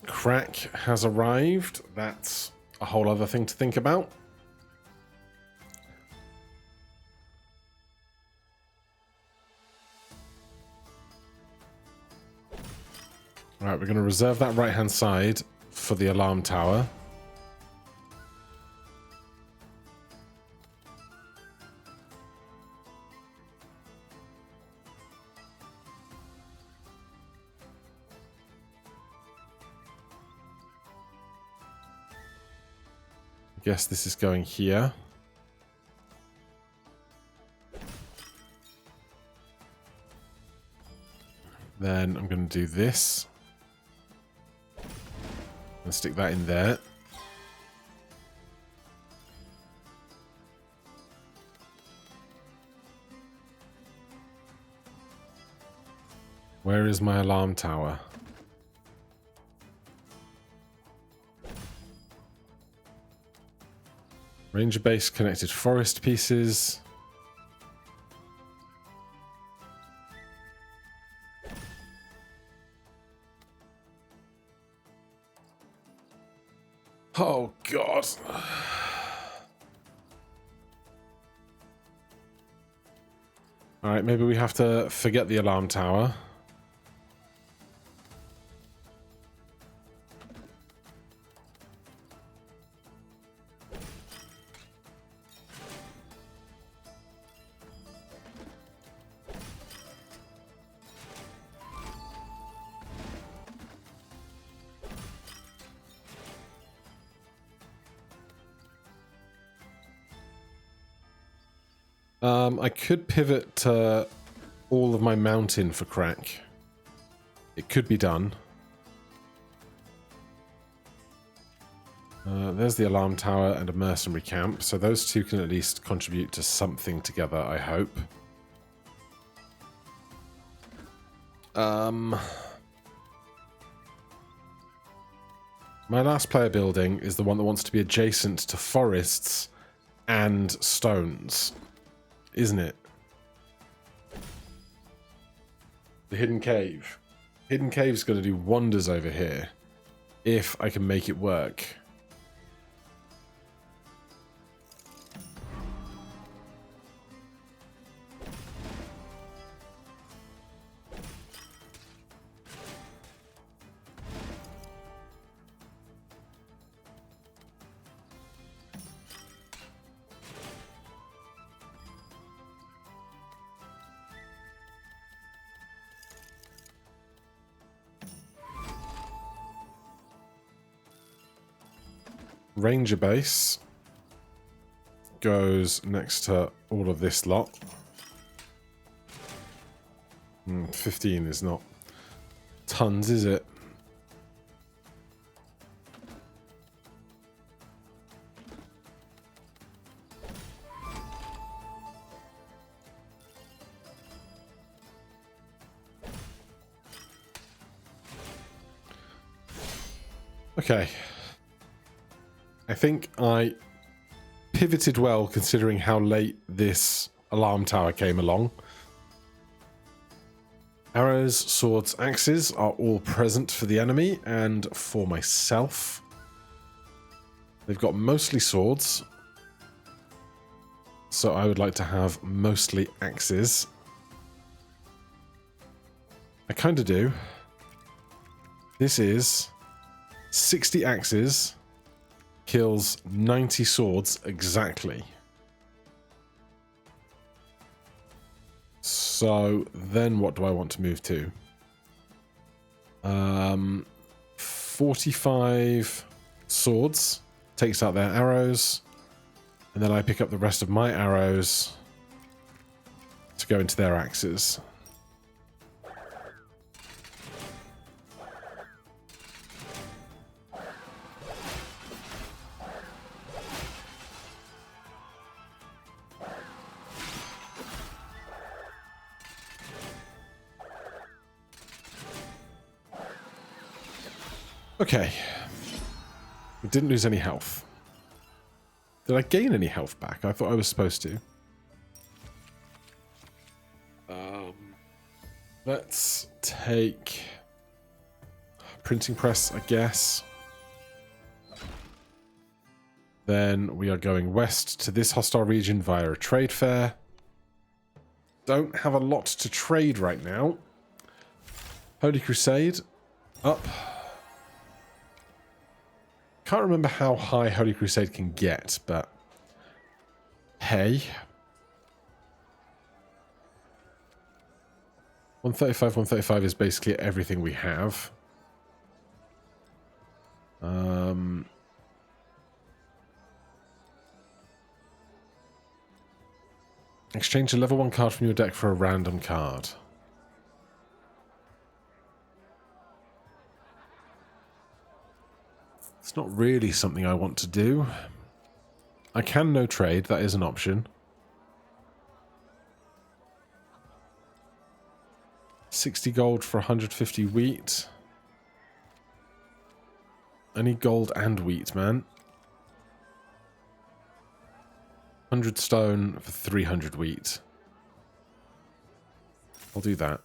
Crack has arrived. That's a whole other thing to think about. All right, we're going to reserve that right-hand side for the alarm tower. I guess this is going here. Then I'm going to do this. And stick that in there. Where is my alarm tower? Ranger base connected forest pieces. Oh, God. All right, maybe we have to forget the alarm tower. I could pivot to all of my mountain for crack. It could be done. There's the alarm tower and a mercenary camp, so those two can at least contribute to something together, I hope. My last player building is the one that wants to be adjacent to forests and stones. Isn't it? The hidden cave. Hidden cave's going to do wonders over here if I can make it work. Ranger base goes next to all of this lot. 15 is not tons, is it? Okay. I think I pivoted well considering how late this alarm tower came along. Arrows, swords, axes are all present for the enemy and for myself. They've got mostly swords, so I would like to have mostly axes. I kind of do. This is 60 axes, kills 90 swords exactly. So then what do I want to move to? 45 swords takes out their arrows, and then I pick up the rest of my arrows to go into their axes. Okay. We didn't lose any health. Did I gain any health back? I thought I was supposed to. Let's take printing press, I guess. Then we are going west to this hostile region via a trade fair. Don't have a lot to trade right now. Holy Crusade. Up. Can't remember how high Holy Crusade can get, but hey. 135 is basically everything we have. Exchange a level 1 card from your deck for a random card. It's not really something I want to do. I can no trade, that is an option. 60 gold for 150 wheat. I need gold and wheat, man. 100 stone for 300 wheat. I'll do that.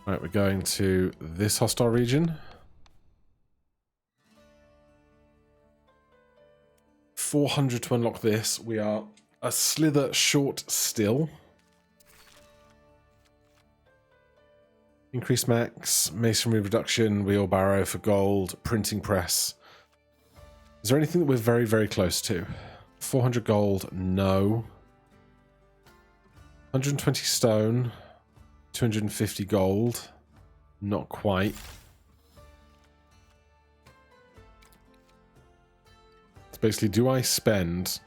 Right, we're going to this hostile region. 400 to unlock this. We are a slither short still. Increased max, masonry reduction, wheelbarrow for gold, printing press. Is there anything that we're very, very close to? 400 gold, no. 120 stone, 250 gold, not quite. It's basically, do I spend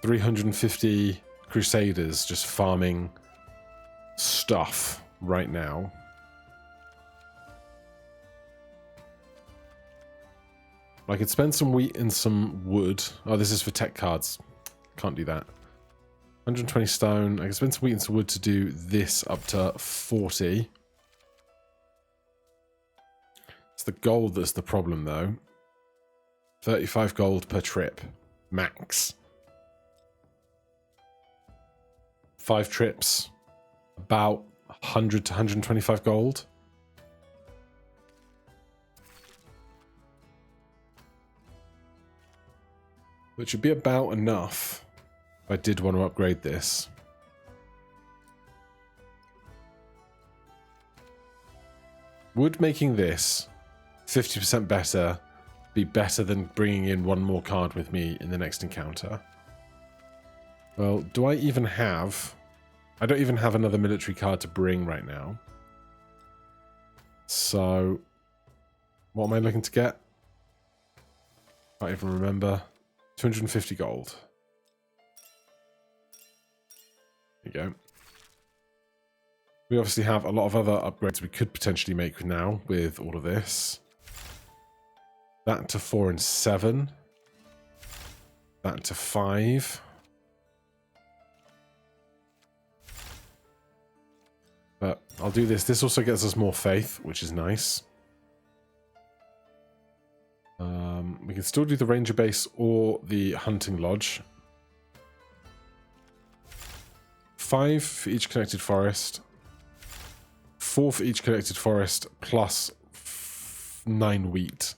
350 Crusaders just farming stuff right now? I could spend some wheat and some wood. Oh, this is for tech cards. Can't do that. 120 stone. I can spend some wheat and some wood to do this up to 40. It's the gold that's the problem, though. 35 gold per trip. Max. 5 trips. About 100 to 125 gold. Which should be about enough if I did want to upgrade this. Would making this 50% better be better than bringing in one more card with me in the next encounter? Well, do I even have... I don't even have another military card to bring right now. So What am I looking to get? Can't even remember. 250 gold. There you go. We obviously have a lot of other upgrades we could potentially make now with all of this. That to 4 and 7. That to 5. But I'll do this. This also gets us more faith, which is nice. We can still do the ranger base or the hunting lodge. 5 for each connected forest. 4 for each connected forest plus 9 wheat.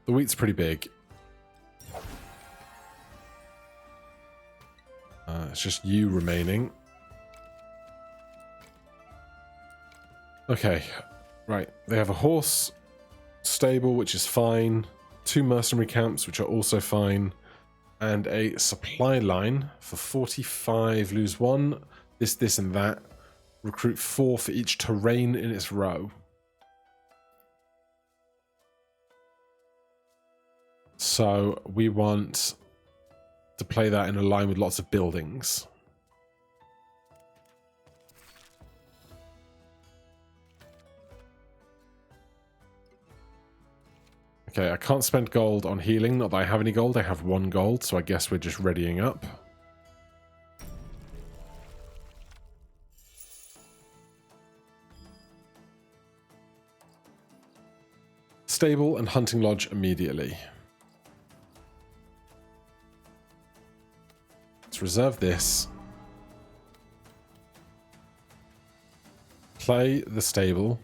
The wheat's pretty big. It's just you remaining. Okay, right. They have a horse stable, which is fine. 2 mercenary camps, which are also fine. And a supply line for 45. Lose 1. This, and that. Recruit 4 for each terrain in its row. So we want to play that in a line with lots of buildings. Okay, I can't spend gold on healing. Not that I have any gold. I have 1 gold, so I guess we're just readying up. Stable and hunting lodge immediately. Let's reserve this. Play the stable.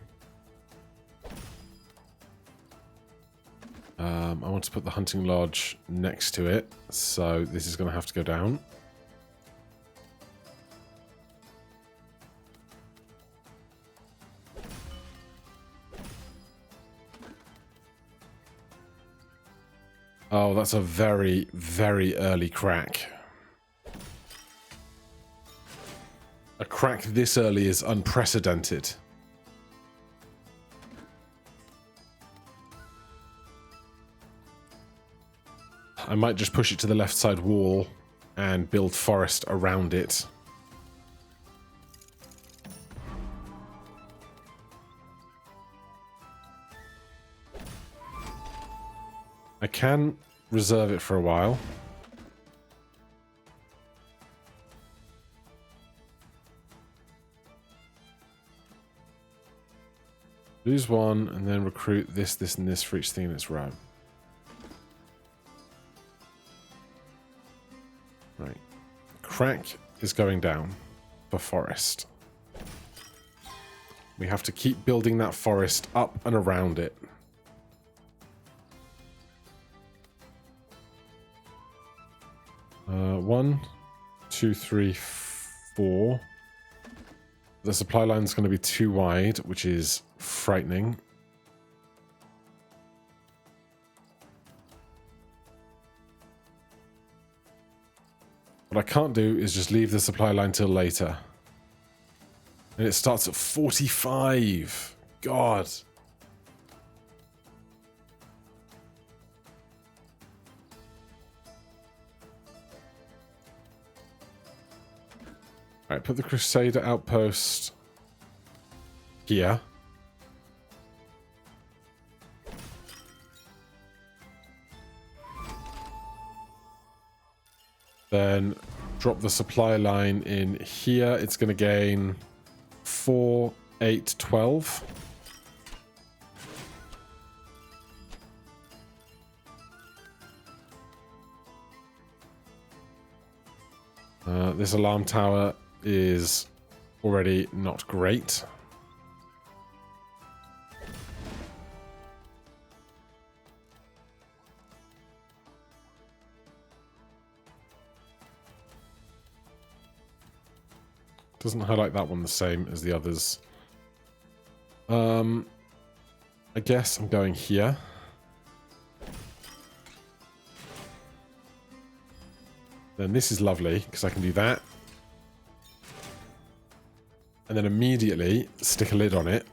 I want to put the hunting lodge next to it, so this is going to have to go down. Oh, that's a very, very early crack. A crack this early is unprecedented. I might just push it to the left side wall and build forest around it. I can reserve it for a while. Lose 1 and then recruit this, this, and this for each thing in its row. Right. Crack is going down for forest. We have to keep building that forest up and around it. One, 2, 3, 4. The supply line is going to be too wide, which is frightening. What I can't do is just leave the supply line till later. And it starts at 45. God. Alright, put the Crusader outpost here. Then drop the supply line in here. It's going to gain 4, 8, 12. This alarm tower is already not great. Doesn't highlight that one the same as the others. I guess I'm going here. Then this is lovely because I can do that. And then immediately stick a lid on it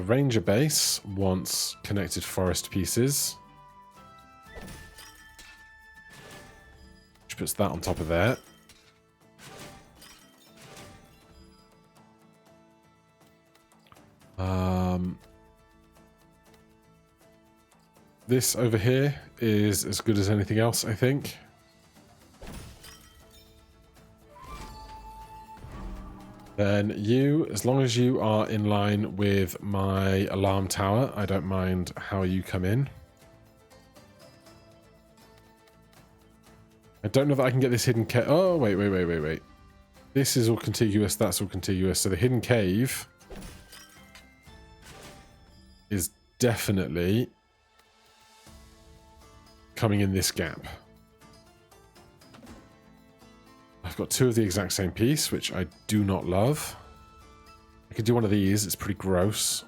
ranger base wants connected forest pieces. Which puts that on top of there. This over here is as good as anything else, I think. Then you, as long as you are in line with my alarm tower, I don't mind how you come in. I don't know that I can get this hidden cave. Oh, wait. This is all contiguous, that's all contiguous. So the hidden cave is definitely coming in this gap. I've got two of the exact same piece, which I do not love. I could do one of these, it's pretty gross.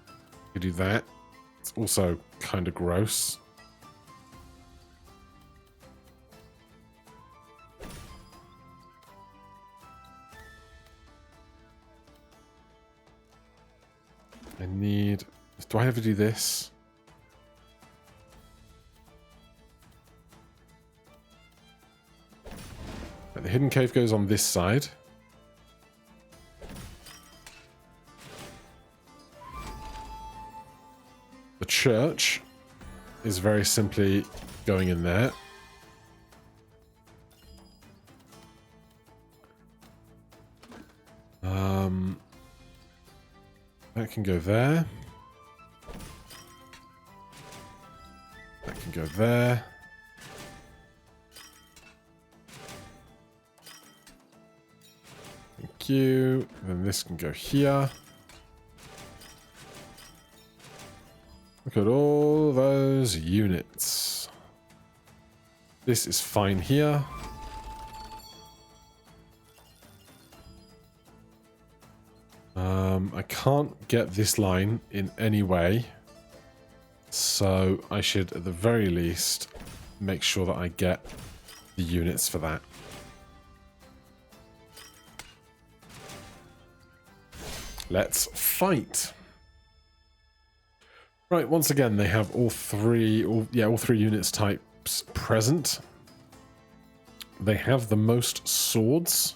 I could do that. It's also kind of gross. I need... Do I ever do this? The hidden cave goes on this side. The church is very simply going in there. That can go there. That can go there. Thank you. Then this can go here. Look at all those units. This is fine here. I can't get this line in any way, so I should at the very least make sure that I get the units for that. Let's fight. Right, once again they have all three units types present. They have the most swords,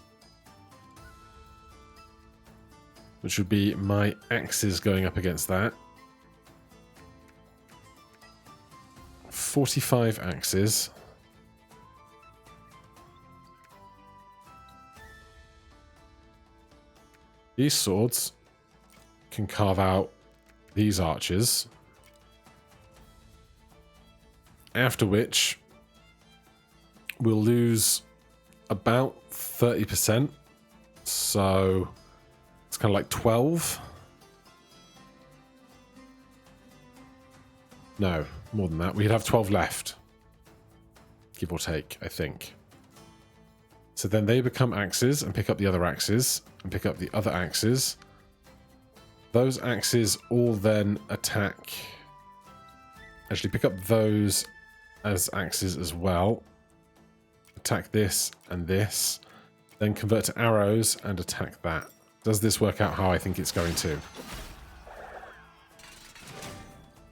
which would be my axes going up against that. 45 axes. These swords can carve out these archers. After which, we'll lose about 30%. So it's kind of like 12. No, more than that. We'd have 12 left. Give or take, I think. So then they become axes and pick up the other axes and pick up the other axes. Those axes all then attack. Actually, pick up those as axes as well. Attack this and this. Then convert to arrows and attack that. Does this work out how I think it's going to?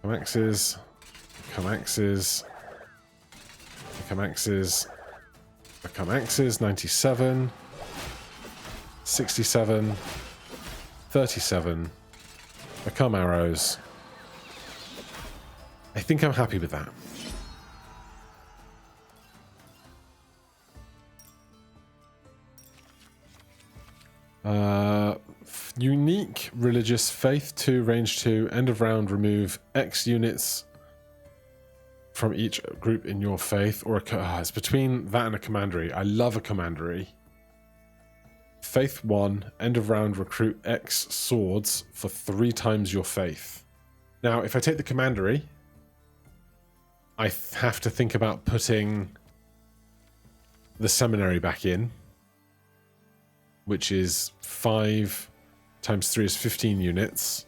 Become axes. Become axes. Become axes. Become axes. 97. 67. 37. Become arrows. I think I'm happy with that. Unique religious faith 2, range 2, end of round, remove X units from each group in your faith, or it's between that and a commandery. I love a commandery. Faith 1, end of round, recruit X swords for 3 times your faith. Now, if I take the commandery, I have to think about putting the seminary back in, which is 5 times 3 is 15 units.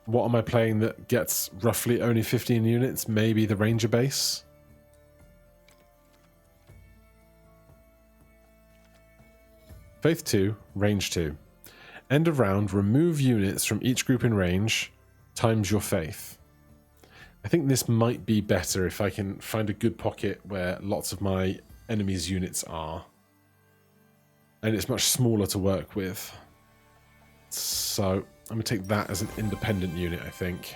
What am I playing that gets roughly only 15 units? Maybe the ranger base? Faith 2, range 2. End of round, remove units from each group in range, times your faith. I think this might be better if I can find a good pocket where lots of my enemies' units are. And it's much smaller to work with. So I'm going to take that as an independent unit, I think.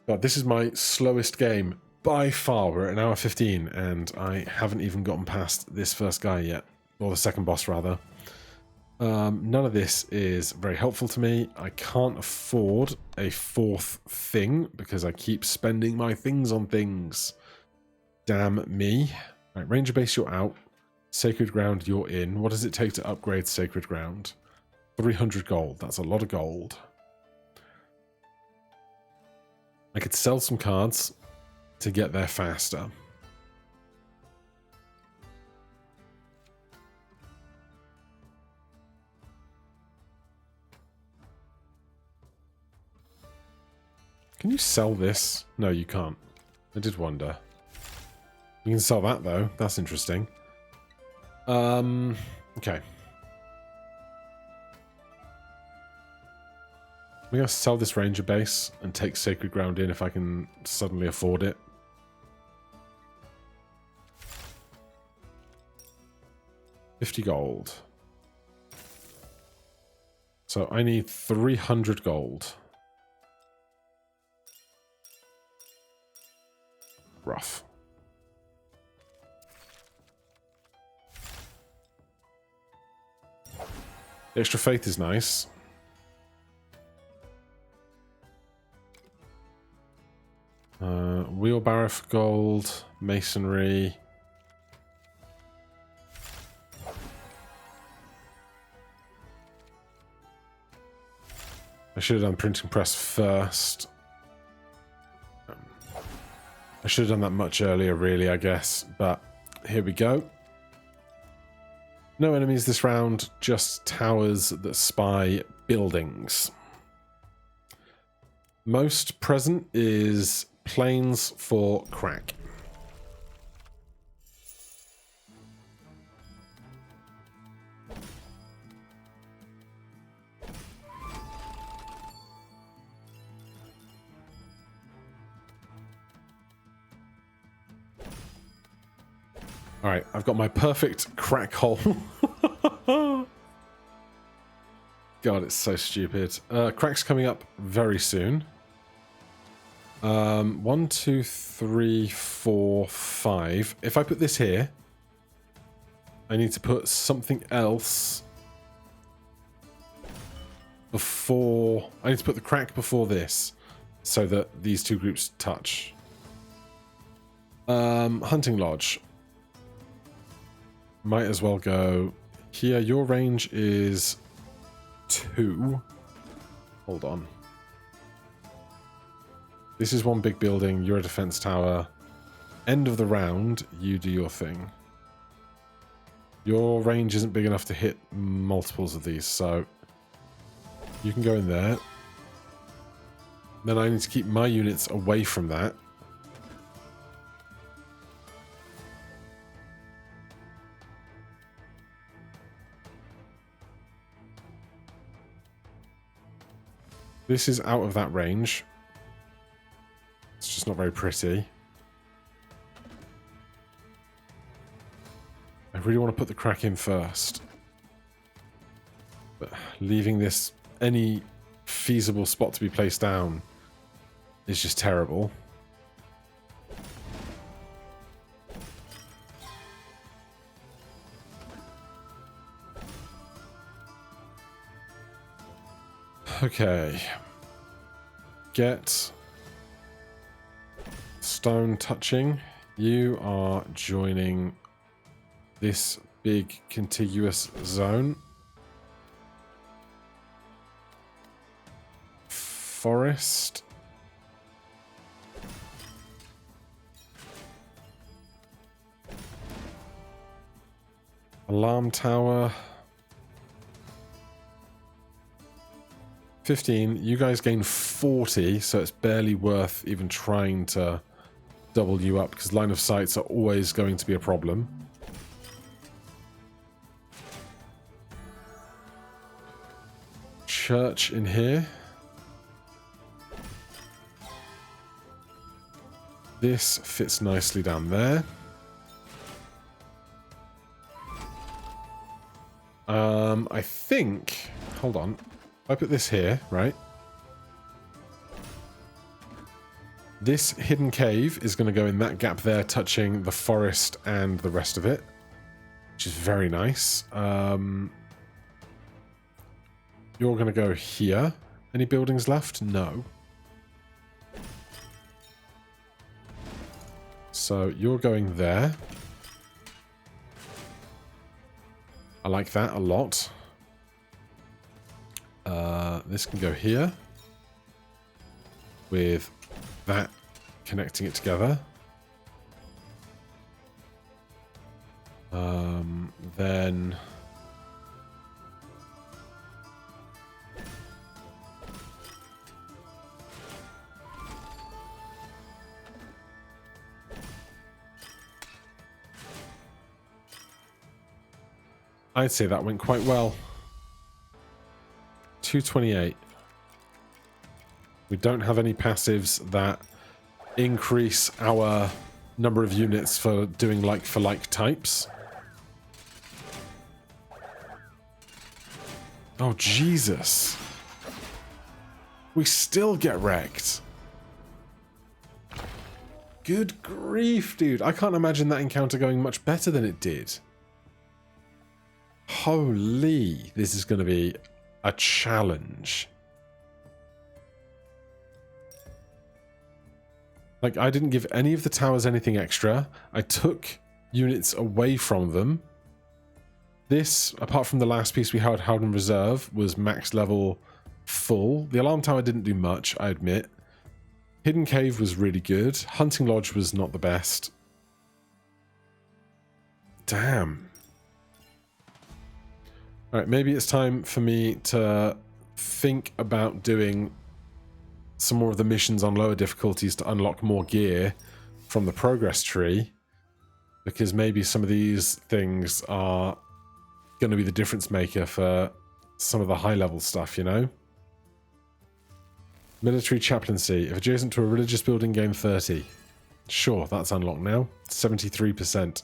God, this is my slowest game by far. We're at an hour 15 and I haven't even gotten past this first guy yet. Or the second boss, rather. None of this is very helpful to me. I can't afford a fourth thing because I keep spending my things on things. Damn me. Right, Ranger Base, you're out. Sacred Ground, you're in. What does it take to upgrade Sacred Ground? 300 gold. That's a lot of gold. I could sell some cards to get there faster. Can you sell this? No, you can't. I did wonder. You can sell that, though. That's interesting. Okay. We're going to sell this Ranger Base and take Sacred Ground in if I can suddenly afford it. $50 gold. So I need 300 gold. Rough. The extra faith is nice. Wheelbarrow for gold, masonry. I should have done printing press first. I should have done that much earlier, really, I guess. But here we go. No enemies this round, just towers that spy buildings. Most present is planes for crack. Alright, I've got my perfect crack hole. God, it's so stupid. Crack's coming up very soon. 1, 2, 3, 4, 5. If I put this here, I need to put something else before... I need to put the crack before this, so that these two groups touch. Hunting Lodge. Might as well go here. Your range is 2. Hold on. This is one big building. You're a defense tower. End of the round, you do your thing. Your range isn't big enough to hit multiples of these, so you can go in there. Then I need to keep my units away from that. This is out of that range. It's just not very pretty. I really want to put the crack in first. But leaving this any feasible spot to be placed down is just terrible. Okay. Get stone touching. You are joining this big contiguous zone. Forest. Alarm tower. 15. You guys gain 40, so it's barely worth even trying to double you up, because line of sights are always going to be a problem. church in here. This fits nicely down there. I think... Hold on. I put this here, right? This hidden cave is going to go in that gap there, touching the forest and the rest of it, which is very nice. You're going to go here. Any buildings left? No. So you're going there. I like that a lot. This can go here with that connecting it together. Then I'd say that went quite well. 228. We don't have any passives that increase our number of units for doing like-for-like types. Oh, Jesus. We still get wrecked. Good grief, dude. I can't imagine that encounter going much better than it did. Holy, this is going to be a challenge. Like, I didn't give any of the towers anything extra. I took units away from them. This, apart from the last piece we had held in reserve, was max level full. The alarm tower didn't do much, I admit. Hidden cave was really good. Hunting lodge was not the best. Damn. Alright, maybe it's time for me to think about doing some more of the missions on lower difficulties to unlock more gear from the progress tree, because maybe some of these things are going to be the difference maker for some of the high level stuff, you know? Military chaplaincy. If adjacent to a religious building, gain 30. Sure, that's unlocked now. 73%.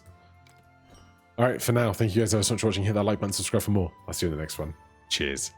Alright, for now, thank you guys so much for watching. Hit that like button, subscribe for more. I'll see you in the next one. Cheers.